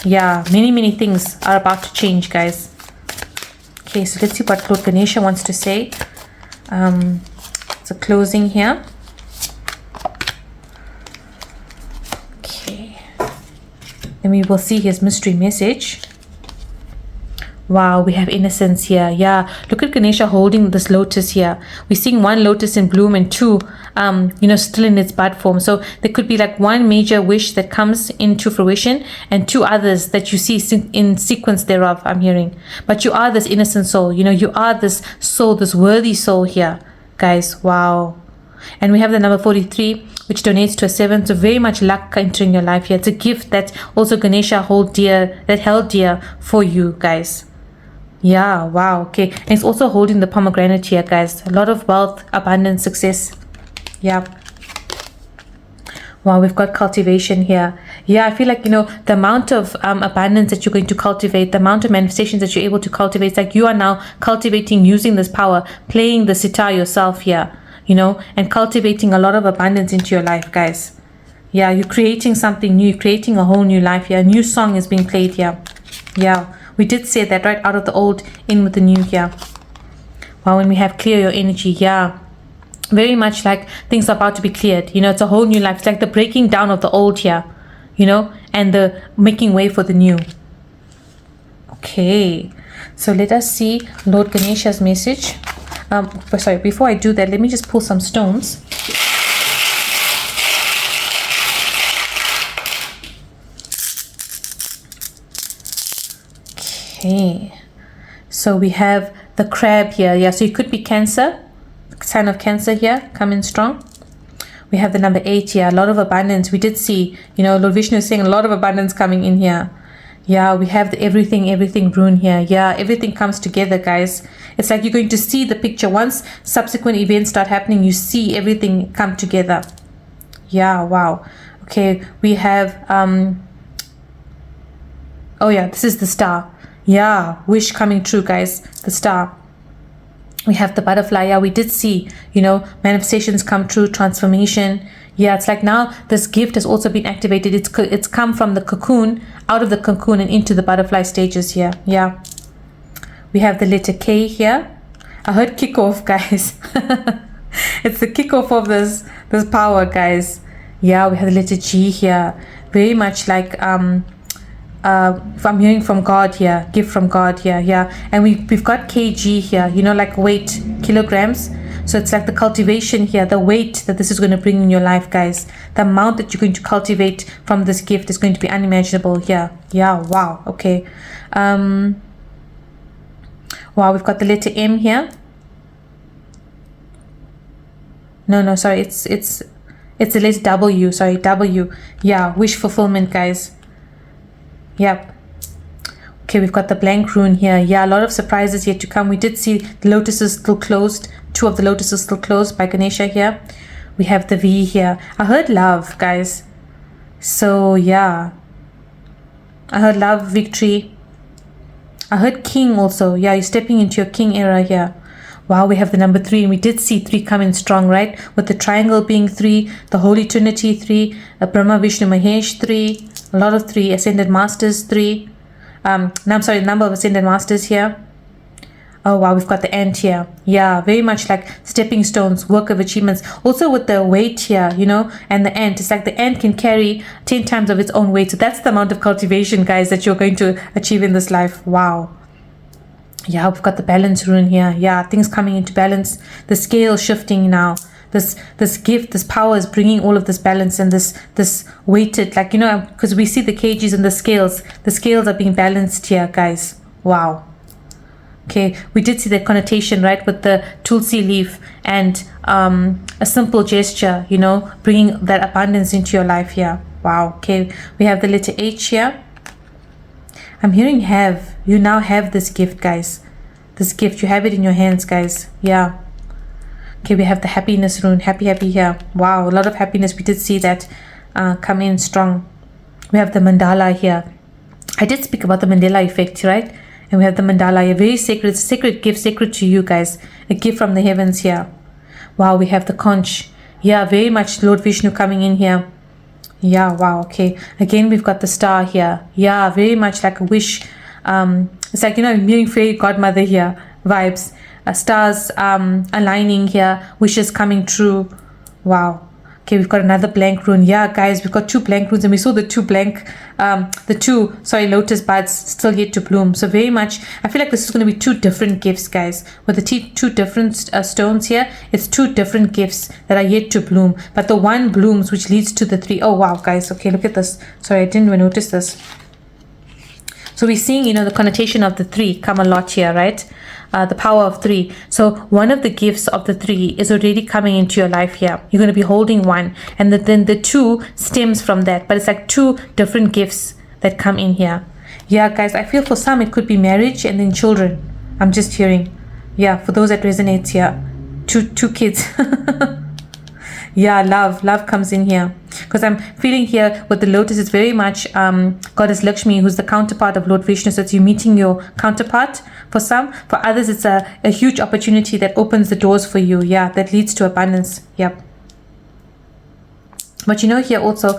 Speaker 1: Yeah, many things are about to change, guys. Okay, so let's see what Lord Ganesha wants to say. It's a closing here. Okay. Then we will see his mystery message. Wow, we have innocence here. Yeah, look at Ganesha holding this lotus here. We're seeing one lotus in bloom and two, still in its bud form. So there could be like one major wish that comes into fruition and two others that you see in sequence thereof, I'm hearing. But you are this innocent soul. You are this soul, this worthy soul here, guys. Wow. And we have the number 43, which donates to a 7. So very much luck entering your life here. It's a gift that also Ganesha held dear for you, guys. Yeah, wow, okay. And it's also holding the pomegranate here, guys. A lot of wealth, abundance, success. Yeah. Wow, we've got cultivation here. Yeah, I feel like, the amount of abundance that you're going to cultivate, the amount of manifestations that you're able to cultivate, it's like you are now cultivating using this power, playing the sitar yourself here, and cultivating a lot of abundance into your life, guys. Yeah, you're creating something new, you're creating a whole new life here. A new song is being played here. Yeah. We did say that, right? Out of the old, in with the new here. Wow, when we have clear your energy, yeah. Very much like things are about to be cleared. It's a whole new life. It's like the breaking down of the old here, and the making way for the new. Okay, so let us see Lord Ganesha's message. Sorry, before I do that, let me just pull some stones. Okay, so we have the crab here. Yeah, so it could be Cancer, sign of Cancer here, coming strong. We have the number 8 here, a lot of abundance. We did see, Lord Vishnu is saying a lot of abundance coming in here. Yeah, we have the everything rune here. Yeah, everything comes together, guys. It's like you're going to see the picture. Once subsequent events start happening, you see everything come together. Yeah, wow. Okay, we have, oh yeah, this is the star. Yeah, wish coming true, guys. The star. We have the butterfly. Yeah, we did see, manifestations come true, transformation. Yeah, it's like now this gift has also been activated. It's come from the cocoon, out of the cocoon and into the butterfly stages here. Yeah. We have the letter K here. I heard kickoff, guys. It's the kickoff of this power, guys. Yeah, we have the letter G here. Very much like I'm hearing from God here, gift from God here. Yeah, and we've got kg here, like weight, kilograms. So it's like the cultivation here, the weight that this is going to bring in your life, guys. The amount that you're going to cultivate from this gift is going to be unimaginable here. Yeah, wow. Okay. Wow, we've got the letter M here. No, sorry, it's the letter W. Sorry, W. Yeah, wish fulfillment, guys. Yep. Okay, we've got the blank rune here. Yeah, a lot of surprises yet to come. We did see the lotuses still closed. 2 of the lotuses still closed by Ganesha here. We have the V here. I heard love, guys. So, yeah. I heard love, victory. I heard king also. Yeah, you're stepping into your king era here. Wow, we have the number 3, and we did see 3 coming strong, right? With the triangle being 3, the Holy Trinity 3, Brahma, Vishnu, Mahesh 3, a lot of 3, Ascended Masters 3. No, I'm sorry, the number of Ascended Masters here. Oh wow, we've got the ant here. Yeah, very much like stepping stones, work of achievements. Also with the weight here, and the ant. It's like the ant can carry 10 times of its own weight. So that's the amount of cultivation, guys, that you're going to achieve in this life. Wow. Yeah, we've got the balance rune here. Yeah, things coming into balance. The scale shifting now. This gift, this power is bringing all of this balance and this weighted, like, because we see the kgs and the scales. The scales are being balanced here, guys. Wow. Okay, we did see the connotation, right, with the tulsi leaf and a simple gesture, bringing that abundance into your life here. Wow. Okay, we have the letter H here. I'm hearing have. You now have this gift, guys. This gift, you have it in your hands, guys. Yeah. Okay, we have the happiness rune. Happy here. Wow, a lot of happiness. We did see that come in strong. We have the mandala here. I did speak about the Mandela effect, right? And we have the mandala, a very sacred gift, sacred to you guys. A gift from the heavens here. Wow, we have the conch. Yeah, very much Lord Vishnu coming in here. Yeah, wow, okay. Again, we've got the star here. Yeah, very much like a wish. It's like, I'm hearing fairy godmother here vibes. Stars aligning here, wishes coming true. Wow. Okay, we've got another blank rune. Yeah, guys, we've got 2 blank runes, and we saw the 2 blank, lotus buds still yet to bloom. So very much, I feel like this is going to be 2 different gifts, guys. With the 2 different stones here, it's 2 different gifts that are yet to bloom. But the one blooms, which leads to the 3. Oh, wow, guys. Okay, look at this. Sorry, I didn't even notice this. So we're seeing, the connotation of the 3 come a lot here, right? The power of 3. So one of the gifts of the 3 is already coming into your life here. You're going to be holding one, and then the 2 stems from that. But it's like 2 different gifts that come in here. Yeah, guys, I feel for some it could be marriage and then children. I'm just hearing. Yeah, for those that resonates here. 2 kids. Yeah, love comes in here, because I'm feeling here with the lotus, it's very much Goddess Lakshmi, who's the counterpart of Lord Vishnu. So it's you meeting your counterpart for some. For others, it's a huge opportunity that opens the doors for you. Yeah, that leads to abundance. Yep. But here also,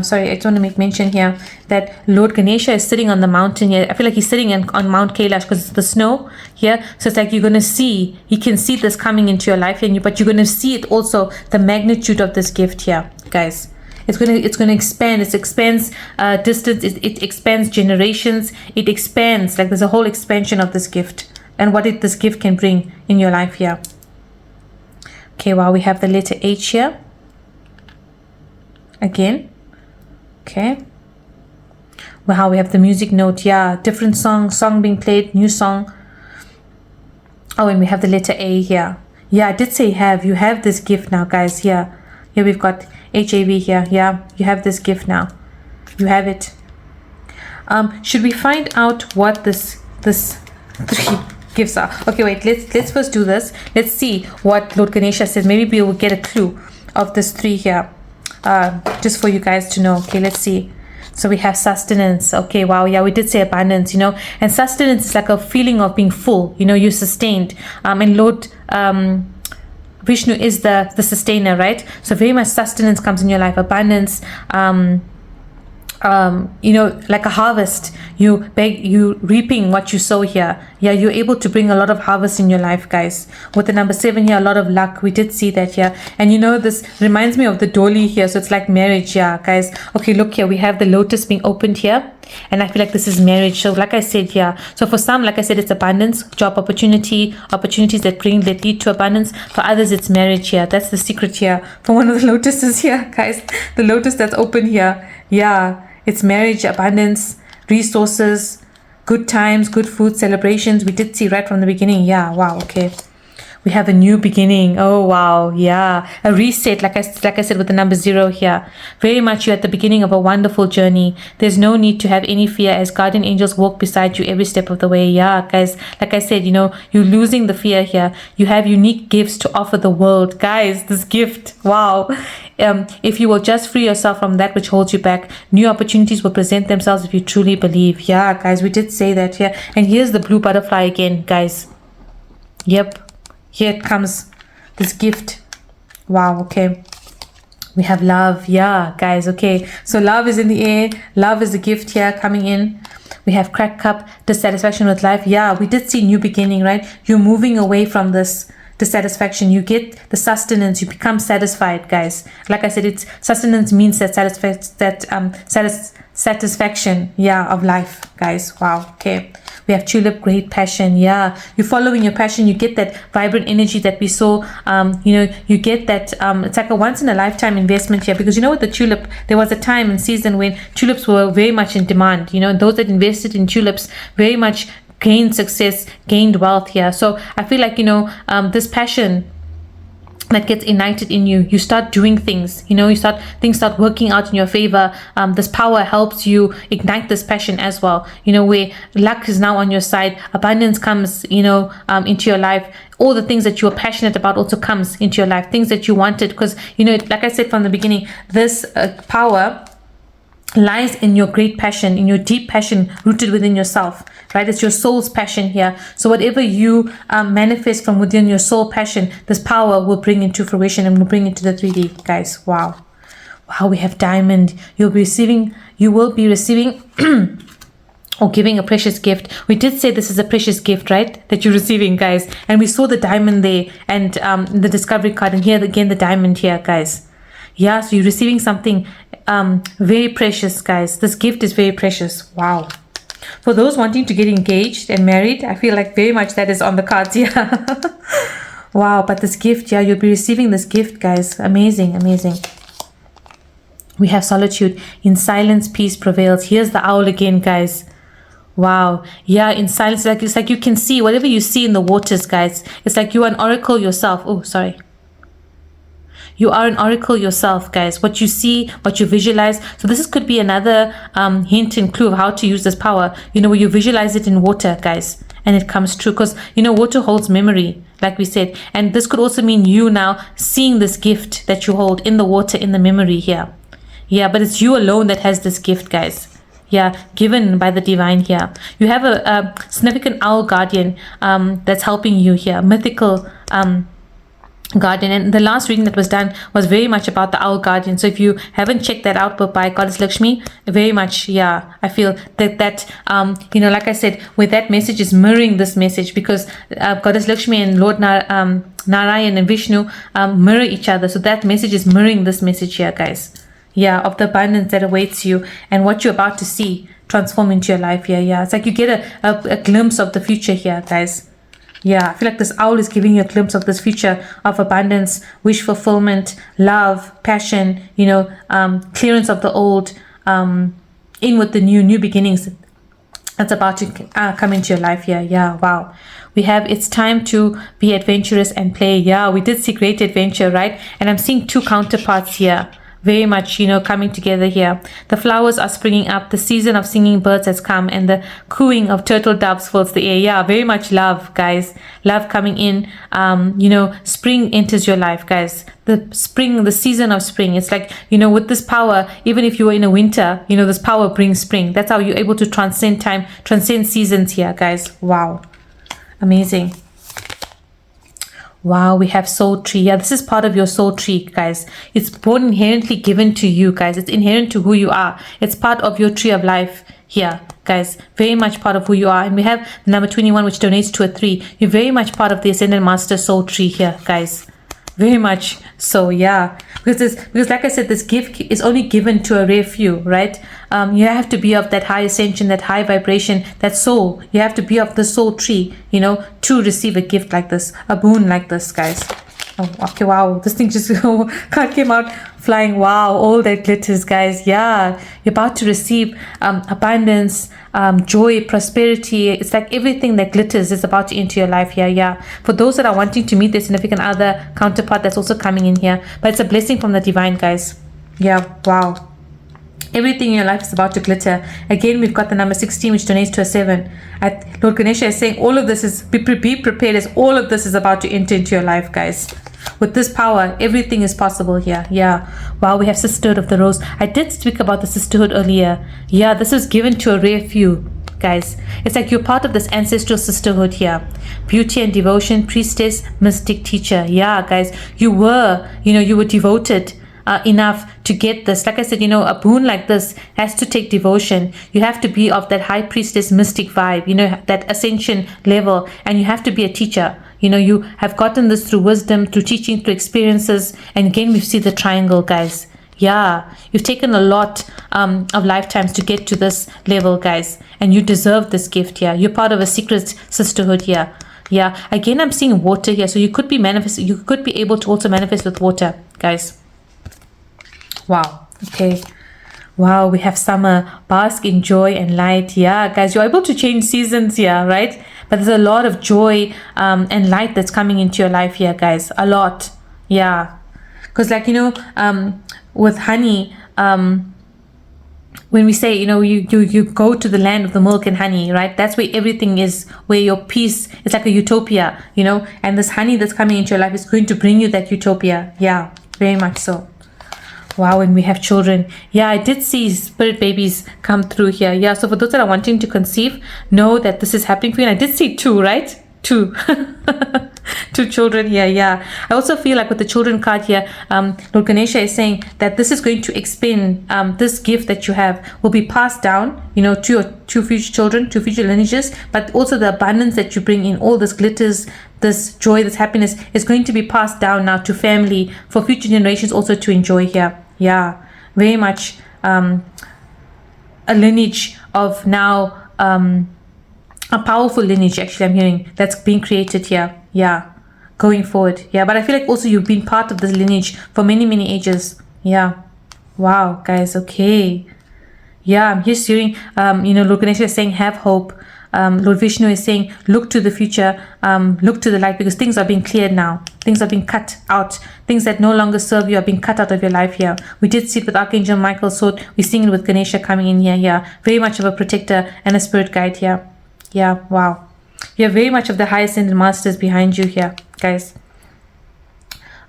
Speaker 1: sorry, I just want to make mention here that Lord Ganesha is sitting on the mountain here. I feel like he's sitting on Mount Kailash, because it's the snow here. So it's like you're going to see, you can see this coming into your life, but you're going to see it also, the magnitude of this gift here, guys. It's going to expand. It expands distance. It expands generations. It expands, like there's a whole expansion of this gift and what this gift can bring in your life here. Okay, wow, we have the letter H here. Again, okay. Wow, we have the music note. Yeah, different song being played, new song. Oh, and we have the letter A here. Yeah, I did say you have this gift now, guys. Here we've got HAV here. Yeah, you have this gift now. You have it. Should we find out what this 3 gifts are? Okay, wait. Let's first do this. Let's see what Lord Ganesha says. Maybe we will get a clue of this 3 here. Just for you guys to know. Okay, let's see. So we have sustenance. Okay, wow, yeah, we did say abundance, and sustenance is like a feeling of being full, you're sustained. And Lord Vishnu is the sustainer, right? So very much sustenance comes in your life, abundance, like a harvest. You reaping what you sow here. Yeah, you're able to bring a lot of harvest in your life, guys. With the number 7 here, a lot of luck. We did see that here. And this reminds me of the dolly here. So it's like marriage, yeah, guys. Okay, look here. We have the lotus being opened here. And I feel like this is marriage. So like I said, yeah. So for some, like I said, it's abundance, job opportunities that lead to abundance. For others, it's marriage here. That's the secret here. For one of the lotuses here, guys. The lotus that's open here. Yeah. It's marriage, abundance, resources, good times, good food, celebrations. We did see right from the beginning. Yeah, wow, okay. We have a new beginning. Oh, wow, yeah. A reset, like I said, with the number 0 here. Very much you're at the beginning of a wonderful journey. There's no need to have any fear, as guardian angels walk beside you every step of the way. Yeah, guys, like I said, you're losing the fear here. You have unique gifts to offer the world. Guys, this gift, wow. If you will just free yourself from that which holds you back, new opportunities will present themselves if you truly believe. Yeah, guys, we did say that here. And here's the blue butterfly again, guys. Yep. Here it comes, this gift. Wow, okay. We have love. Yeah, guys, okay. So love is in the air. Love is a gift here coming in. We have cracked cup, dissatisfaction with life. Yeah, we did see new beginning, right? You're moving away from this dissatisfaction. You get the sustenance. You become satisfied, guys. Like I said, sustenance means that satisfaction, yeah, of life, guys. Wow, okay. We have tulip, great passion. Yeah, you're following your passion. You get that vibrant energy that we saw. You get that. It's like a once in a lifetime investment here, because with the tulip, there was a time and season when tulips were very much in demand. Those that invested in tulips very much gained success, gained wealth here. So I feel like this passion that gets ignited in you start doing things, things start working out in your favor. This power helps you ignite this passion as well, where luck is now on your side, abundance comes into your life. All the things that you are passionate about also comes into your life, things that you wanted, because like I said from the beginning, this power lies in your great passion, in your deep passion rooted within yourself, right? It's your soul's passion here. So whatever you manifest from within your soul passion, this power will bring into fruition and will bring into the 3D, guys. Wow. Wow, we have diamond. You will be receiving or giving a precious gift. We did say this is a precious gift, right? That you're receiving, guys. And we saw the diamond there and the discovery card. And here again, the diamond here, guys. Yeah, so you're receiving something very precious, guys. This gift is very precious. Wow. For those wanting to get engaged and married, I feel like very much that is on the cards. Yeah. Wow, but this gift, yeah, you'll be receiving this gift, guys. Amazing, amazing. We have solitude. In silence, peace prevails. Here's the owl again, guys. Wow. Yeah, in silence, it's like you can see whatever you see in the waters, guys. It's like you are an oracle yourself. Oh, sorry. You are an oracle yourself, guys. What you see, what you visualize. So this could be another hint and clue of how to use this power. You know, where you visualize it in water, guys, and it comes true. Because, you know, water holds memory, like we said. And this could also mean you now seeing this gift that you hold in the water, in the memory here. Yeah, but it's you alone that has this gift, guys. Yeah, given by the divine here. You have a significant owl guardian that's helping you here. Mythical guardian. And the last reading that was done was very much about the owl guardian. So if you haven't checked that out, but by Goddess Lakshmi, very much, yeah, I feel that you know, like I said, where that message is mirroring this message, because Goddess Lakshmi and Lord Narayan and Vishnu mirror each other. So that message is mirroring this message here, guys. Yeah, of the abundance that awaits you and what you're about to see transform into your life here. Yeah, it's like you get a glimpse of the future here, guys. Yeah, I feel like this owl is giving you a glimpse of this future of abundance, wish fulfillment, love, passion, you know, clearance of the old, in with the new beginnings that's about to come into your life here. Yeah, wow. We have, it's time to be adventurous and play. Yeah, we did see great adventure, right? And I'm seeing two counterparts here. Very much, you know, coming together here. The flowers are springing up. The season of singing birds has come, and the cooing of turtle doves fills the air. Yeah, very much love, guys. Love coming in. You know, spring enters your life, guys. The spring, the season of spring. It's like, you know, with this power, even if you were in a winter, you know, this power brings spring. That's how you're able to transcend time, transcend seasons here, guys. Wow. Amazing. Wow, we have soul tree. Yeah, this is part of your soul tree, guys. It's born inherently given to you, guys. It's inherent to who you are. It's part of your tree of life here, guys. Very much part of who you are. And we have number 21, which donates to a 3. You're very much part of the Ascended Master soul tree here, guys. Very much so, yeah. Because like I said, this gift is only given to a rare few, right? You have to be of that high ascension, that high vibration, that soul. You have to be of the soul tree, you know, to receive a gift like this, a boon like this, guys. Oh, okay, wow. This thing just came out flying. Wow, all that glitters, guys. Yeah, you're about to receive abundance, joy, prosperity. It's like everything that glitters is about to enter your life here. Yeah, for those that are wanting to meet their significant other counterpart, that's also coming in here. But it's a blessing from the divine, guys. Yeah, wow. Everything in your life is about to glitter. Again, we've got the number 16, which donates to a 7. Lord Ganesha is saying all of this is, be prepared, as all of this is about to enter into your life, guys. With this power, everything is possible here. Yeah. Wow, we have Sisterhood of the Rose. I did speak about the Sisterhood earlier. Yeah, this was given to a rare few, guys. It's like you're part of this ancestral sisterhood here. Beauty and devotion, priestess, mystic, teacher. Yeah, guys, you were devoted enough to get this. Like I said, you know, a boon like this has to take devotion. You have to be of that high priestess mystic vibe, you know, that ascension level, and you have to be a teacher. You know, you have gotten this through wisdom, through teaching, through experiences. And again, we see the triangle, guys. Yeah, you've taken a lot of lifetimes to get to this level, guys, and you deserve this gift here. You're part of a secret sisterhood here. Yeah, again, I'm seeing water here, so you could be you could be able to also manifest with water, guys. Wow. Okay. Wow, we have summer. Bask in joy and light. Yeah, guys, you're able to change seasons here, right? But there's a lot of joy and light that's coming into your life here, guys. A lot. Yeah. Because, like, you know, with honey, when we say, you know, you go to the land of the milk and honey, right? That's where everything is, where your peace, it's like a utopia, you know? And this honey that's coming into your life is going to bring you that utopia. Yeah, very much so. Wow, and we have children. Yeah, I did see spirit babies come through here. Yeah, so for those that are wanting to conceive, know that this is happening for you. And I did see 2, right? 2. to children here. Yeah, I also feel like with the children card here, Lord Ganesha is saying that this is going to expand, this gift that you have will be passed down, you know, to your future children, to future lineages, but also the abundance that you bring in, all this glitters, this joy, this happiness is going to be passed down now to family for future generations also to enjoy here. Yeah, very much a lineage of now, a powerful lineage, actually, I'm hearing, that's being created here. Yeah, going forward. Yeah, but I feel like also you've been part of this lineage for many, many ages. Yeah. Wow, guys. Okay. Yeah, I'm just hearing, you know, Lord Ganesha is saying, have hope. Lord Vishnu is saying, look to the future, look to the light, because things are being cleared now. Things are being cut out. Things that no longer serve you are being cut out of your life here. We did see it with Archangel Michael's sword. We're seeing it with Ganesha coming in here. Yeah, very much of a protector and a spirit guide here. Yeah, wow. You have very much of the high ascended masters behind you here, guys.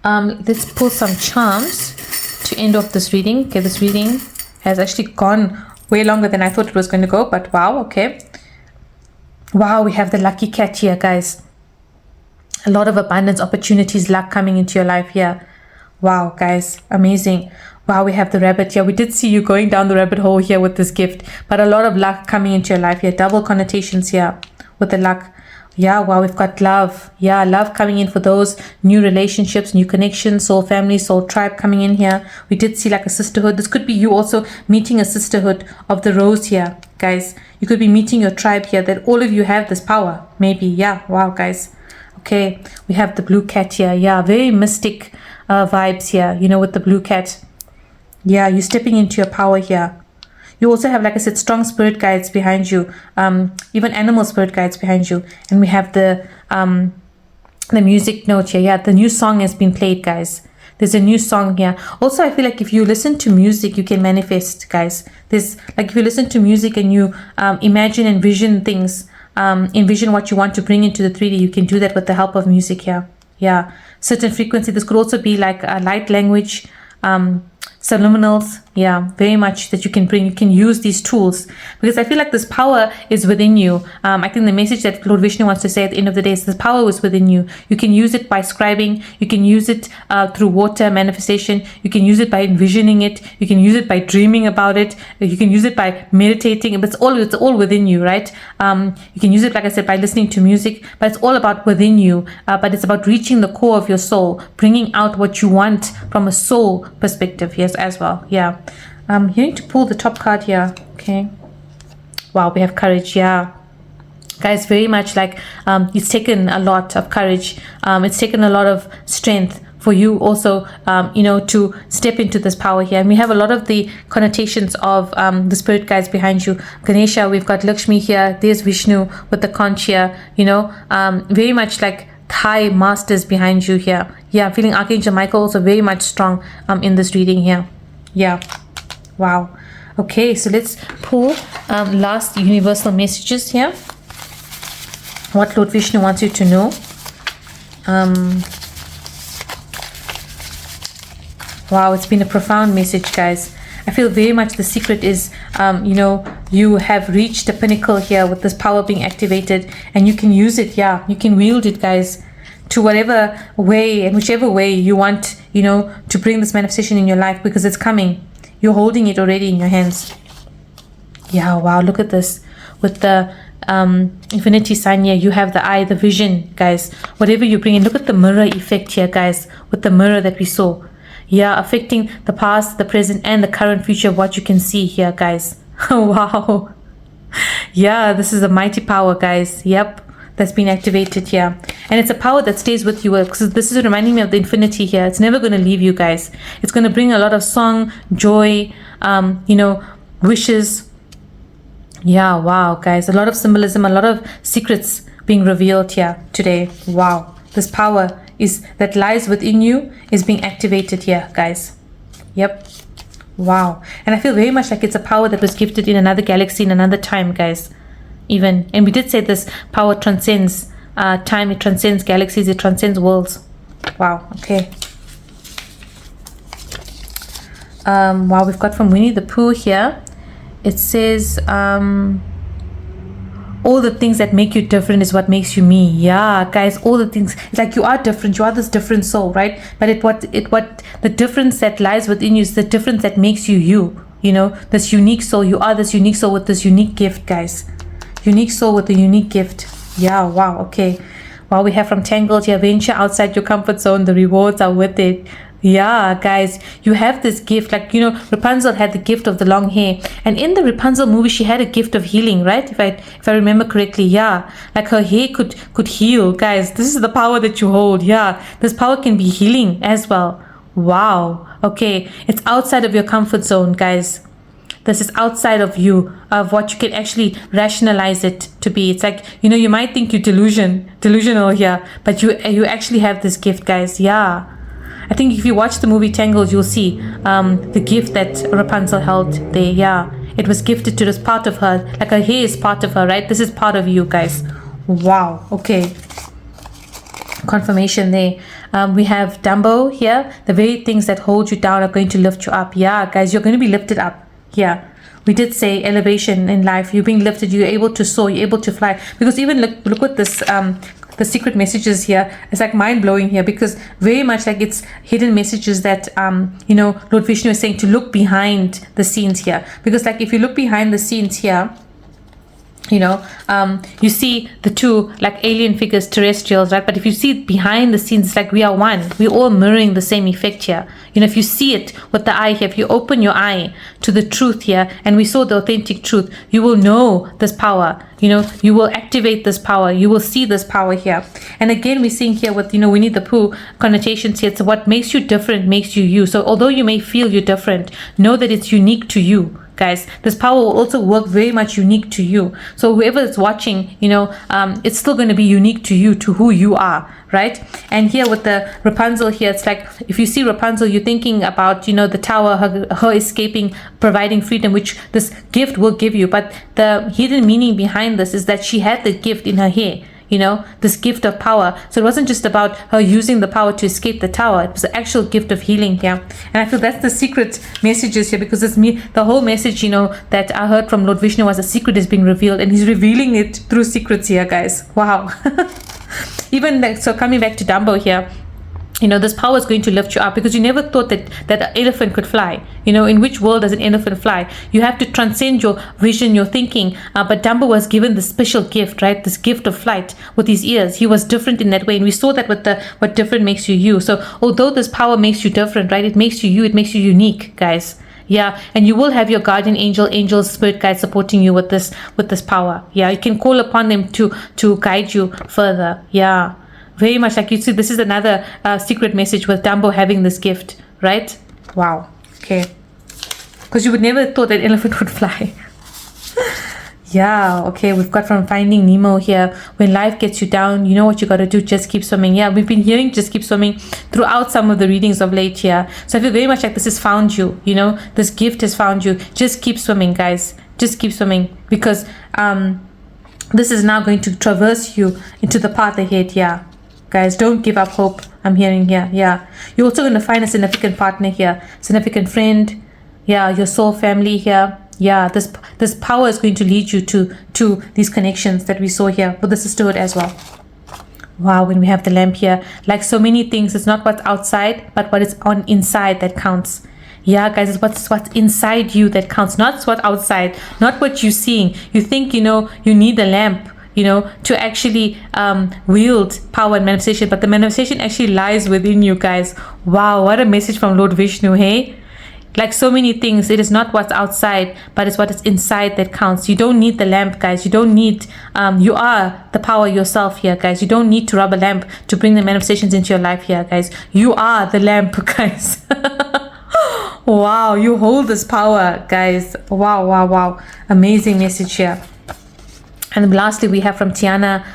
Speaker 1: Let's pull some charms to end off this reading. Okay, this reading has actually gone way longer than I thought it was going to go, but wow, okay. Wow, we have the lucky cat here, guys. A lot of abundance, opportunities, luck coming into your life here. Wow, guys, amazing. Wow, we have the rabbit here. We did see you going down the rabbit hole here with this gift, but a lot of luck coming into your life here. Double connotations here with the luck. Yeah, wow, we've got love. Yeah, love coming in for those new relationships, new connections, soul family, soul tribe coming in here. We did see like a sisterhood. This could be you also meeting a sisterhood of the rose here, guys. You could be meeting your tribe here, that all of you have this power, maybe. Yeah, wow, guys. Okay, we have the blue cat here. Yeah, very mystic vibes here, you know, with the blue cat. Yeah, you're stepping into your power here. You also have, like I said, strong spirit guides behind you, even animal spirit guides behind you. And we have the music note here. Yeah, the new song has been played, guys. There's a new song here. Also, I feel like if you listen to music, you can manifest, guys. There's like if you listen to music and you imagine and vision things, envision what you want to bring into the 3D, you can do that with the help of music here. Yeah, certain frequency. This could also be like a light language, subliminals. Yeah, very much that you can bring. You can use these tools because I feel like this power is within you. I think the message that Lord Vishnu wants to say at the end of the day is this power is within you. You can use it by scribing. You can use it through water manifestation. You can use it by envisioning it. You can use it by dreaming about it. You can use it by meditating. But it's all within you, right? You can use it, like I said, by listening to music. But it's all about within you. But it's about reaching the core of your soul, bringing out what you want from a soul perspective. Yes, as well. Yeah. You need to pull the top card here. Okay. Wow, we have courage. Yeah, guys, very much like it's taken a lot of courage. It's taken a lot of strength for you also, you know, to step into this power here. And we have a lot of the connotations of the spirit guides behind you. Ganesha, we've got Lakshmi here. There's Vishnu with the conch here, you know, very much like high masters behind you here. Yeah, I'm feeling Archangel Michael also very much strong in this reading here. Yeah. Wow. Okay, so let's pull last universal messages here. What Lord Vishnu wants you to know. Wow, it's been a profound message, guys. I feel very much the secret is, you know, you have reached the pinnacle here with this power being activated and you can use it. Yeah, you can wield it, guys, to whatever way and whichever way you want, you know, to bring this manifestation in your life because it's coming. You're holding it already in your hands. Yeah, wow, look at this. With the infinity sign here, you have the eye, the vision, guys. Whatever you bring in, look at the mirror effect here, guys, with the mirror that we saw. Yeah, affecting the past, the present, and the current future of what you can see here, guys. Wow. Yeah, this is a mighty power, guys. Yep, that's been activated here. And it's a power that stays with you, because this is reminding me of the infinity here. It's never going to leave you, guys. It's going to bring a lot of song, joy, you know, wishes. Yeah, wow, guys. A lot of symbolism, a lot of secrets being revealed here today. Wow. This power that lies within you is being activated here, guys. Yep. Wow. And I feel very much like it's a power that was gifted in another galaxy, in another time, guys. Even. And we did say this power transcends time, it transcends galaxies, it transcends worlds. Wow. Okay. Wow, we've got from Winnie the Pooh here. It says all the things that make you different is what makes you me. Yeah, guys, all the things, it's like you are different, you are this different soul, right? But what the difference that lies within you is the difference that makes you you. You know, this unique soul. You are this unique soul with this unique gift, guys. Unique soul with a unique gift. Yeah, wow, okay. Well, we have from Tangled here, venture outside your comfort zone. The rewards are worth it. Yeah, guys, you have this gift. Like, you know, Rapunzel had the gift of the long hair. And in the Rapunzel movie, she had a gift of healing, right? If I remember correctly, yeah. Like her hair could heal. Guys, this is the power that you hold. Yeah, this power can be healing as well. Wow. Okay, it's outside of your comfort zone, guys. This is outside of you, of what you can actually rationalize it to be. It's like, you know, you might think you're delusional here, but you actually have this gift, guys. Yeah. I think if you watch the movie Tangled, you'll see the gift that Rapunzel held there. Yeah. It was gifted to this part of her. Like her hair is part of her, right? This is part of you, guys. Wow. Okay. Confirmation there. We have Dumbo here. The very things that hold you down are going to lift you up. Yeah, guys, you're going to be lifted up. Yeah, we did say elevation in life. You're being lifted. You're able to soar. You're able to fly. Because even look at this, the secret messages here. It's like mind blowing here, because very much like it's hidden messages that you know, Lord Vishnu is saying to look behind the scenes here. Because like if you look behind the scenes here, you know, you see the two like alien figures, terrestrials, right? But if you see it behind the scenes, it's like we are one. We're all mirroring the same effect here. You know, if you see it with the eye here, if you open your eye to the truth here, and we saw the authentic truth, you will know this power. You know, you will activate this power. You will see this power here. And again, we're seeing here with, you know, Winnie the Pooh connotations here. So what makes you different makes you you. So although you may feel you're different, know that it's unique to you. Guys, this power will also work very much unique to you. So whoever is watching, you know, it's still going to be unique to you, to who you are, right? And here with the Rapunzel here, it's like if you see Rapunzel, you're thinking about, you know, the tower, her escaping, providing freedom, which this gift will give you. But the hidden meaning behind this is that she had the gift in her hair. You know, this gift of power. So it wasn't just about her using the power to escape the tower. It was the actual gift of healing here. And I feel that's the secret messages here, because it's me, the whole message, you know, that I heard from Lord Vishnu was a secret is being revealed, and he's revealing it through secrets here, guys. Wow. Even like, so coming back to Dumbo here, you know, this power is going to lift you up, because you never thought that an elephant could fly. You know, in which world does an elephant fly? You have to transcend your vision, your thinking. But Dumbo was given this special gift, right? This gift of flight with his ears. He was different in that way. And we saw that with the what different makes you you. So although this power makes you different, right? It makes you you. It makes you unique, guys. Yeah, and you will have your guardian angel, spirit guide supporting you with this power. Yeah, you can call upon them to guide you further. Yeah. Very much like you see, this is another secret message with Dumbo having this gift, right? Wow. Okay. Because you would never thought that elephant would fly. Yeah. Okay. We've got from Finding Nemo here. When life gets you down, you know what you got to do. Just keep swimming. Yeah. We've been hearing just keep swimming throughout some of the readings of late here. So I feel very much like this has found you. You know, this gift has found you. Just keep swimming, guys. Just keep swimming, because this is now going to traverse you into the path ahead. Yeah. Guys, don't give up hope. I'm hearing here. Yeah, you're also going to find a significant partner here, significant friend. Yeah, your soul family here. Yeah, this power is going to lead you to these connections that we saw here with the sisterhood as well. Wow, when we have the lamp here, like so many things, it's not what's outside, but what is on inside that counts. Yeah, guys, it's what's inside you that counts, not what's outside, not what you're seeing. You think, you know, you need the lamp, you know, to actually wield power and manifestation, but the manifestation actually lies within you, guys. Wow, what a message from Lord Vishnu, hey? Like so many things, it is not what's outside, but it's what is inside that counts. You don't need the lamp, guys. You don't need, you are the power yourself here, guys. You don't need to rub a lamp to bring the manifestations into your life here, guys. You are the lamp, guys. Wow, you hold this power, guys. Wow, wow, wow. Amazing message here. And lastly, we have from Tiana,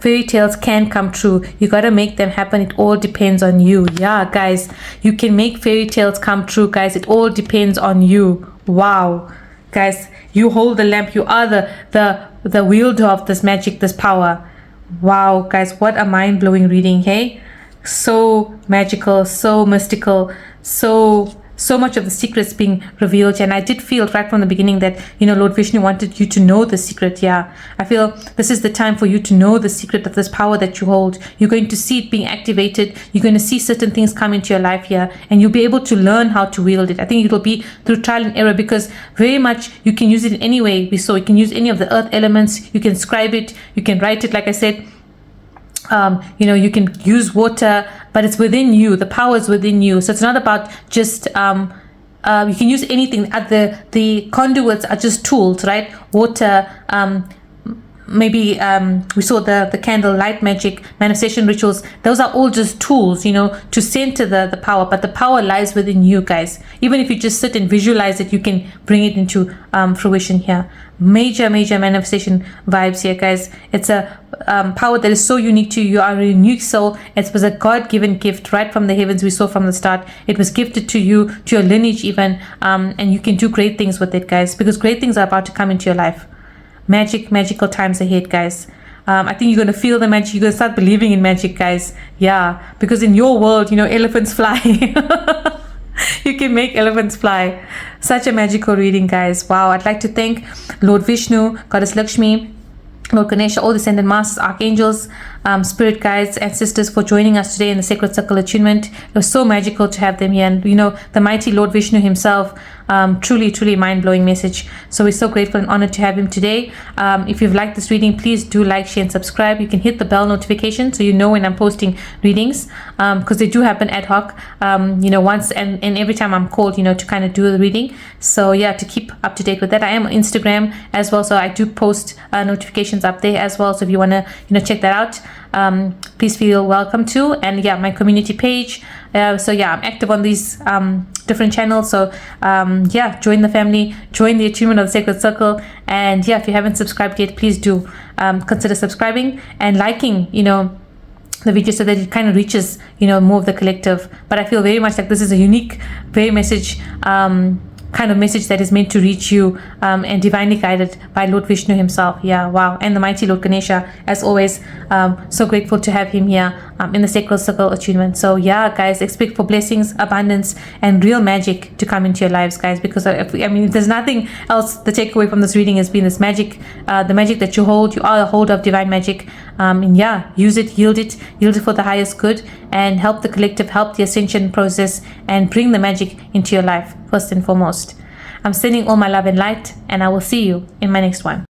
Speaker 1: fairy tales can come true. You got to make them happen. It all depends on you. Yeah, guys, you can make fairy tales come true, guys. It all depends on you. Wow, guys, you hold the lamp. You are the wielder of this magic, this power. Wow, guys, what a mind-blowing reading, hey? So magical, so mystical, so so much of the secrets being revealed. And I did feel right from the beginning that, Lord Vishnu wanted you to know the secret. Yeah, I feel this is the time for you to know the secret of this power that you hold. You're going to see it being activated. You're going to see certain things come into your life here, and you'll be able to learn how to wield it. I think it'll be through trial and error, because very much you can use it in any way. You can use any of the earth elements. You can scribe it. You can write it, like I said. You can use water, but it's within you. The power is within you. So it's not about just you can use anything. The conduits are just tools, right? Water, maybe we saw the candle light magic, manifestation rituals. Those are all just tools, to center the power, but the power lies within you, guys. Even if you just sit and visualize it, you can bring it into fruition here. Major manifestation vibes here, guys. It's a power that is so unique to you. You are a unique soul. It was a God-given gift right from the heavens. We saw from the start. It was gifted to you, to your lineage even, and you can do great things with it, guys, because great things are about to come into your life. Magical times ahead, guys. I think you're going to feel the magic. You're going to start believing in magic, guys. Yeah, because in your world, elephants fly. You can make elephants fly. Such a magical reading, guys. Wow. I'd like to thank Lord Vishnu, Goddess Lakshmi, Lord Ganesha, all the ascended masters, archangels, spirit guides, and sisters for joining us today in the Sacred Circle Attunement. It was so magical to have them here. And, the mighty Lord Vishnu himself, truly mind-blowing message. So we're so grateful and honored to have him today. If you've liked this reading, please do like, share, and subscribe. You can hit the bell notification so you know when I'm posting readings, because they do happen ad hoc, once and every time I'm called, to kind of do the reading. So yeah, to keep up to date with that. I am on Instagram as well, so I do post notifications up there as well. So if you want to, check that out, please feel welcome to. And yeah, my community page. So yeah, I'm active on these different channels. So join the family, join the attunement of the Sacred Circle. And yeah, if you haven't subscribed yet, please do consider subscribing and liking, the video, so that it kind of reaches, more of the collective. But I feel very much like this is a unique, very message, kind of message that is meant to reach you, and divinely guided by Lord Vishnu himself. Yeah, wow. And the mighty Lord Ganesha, as always. So grateful to have him here in the Sacred Circle Attunement. So yeah, guys, expect for blessings, abundance, and real magic to come into your lives, guys, because if there's nothing else. The takeaway from this reading has been this magic, the magic that you hold. You are a holder of divine magic, and yeah, use it, yield it for the highest good, and help the collective, help the ascension process, and bring the magic into your life first and foremost. I'm sending all my love and light, and I will see you in my next one.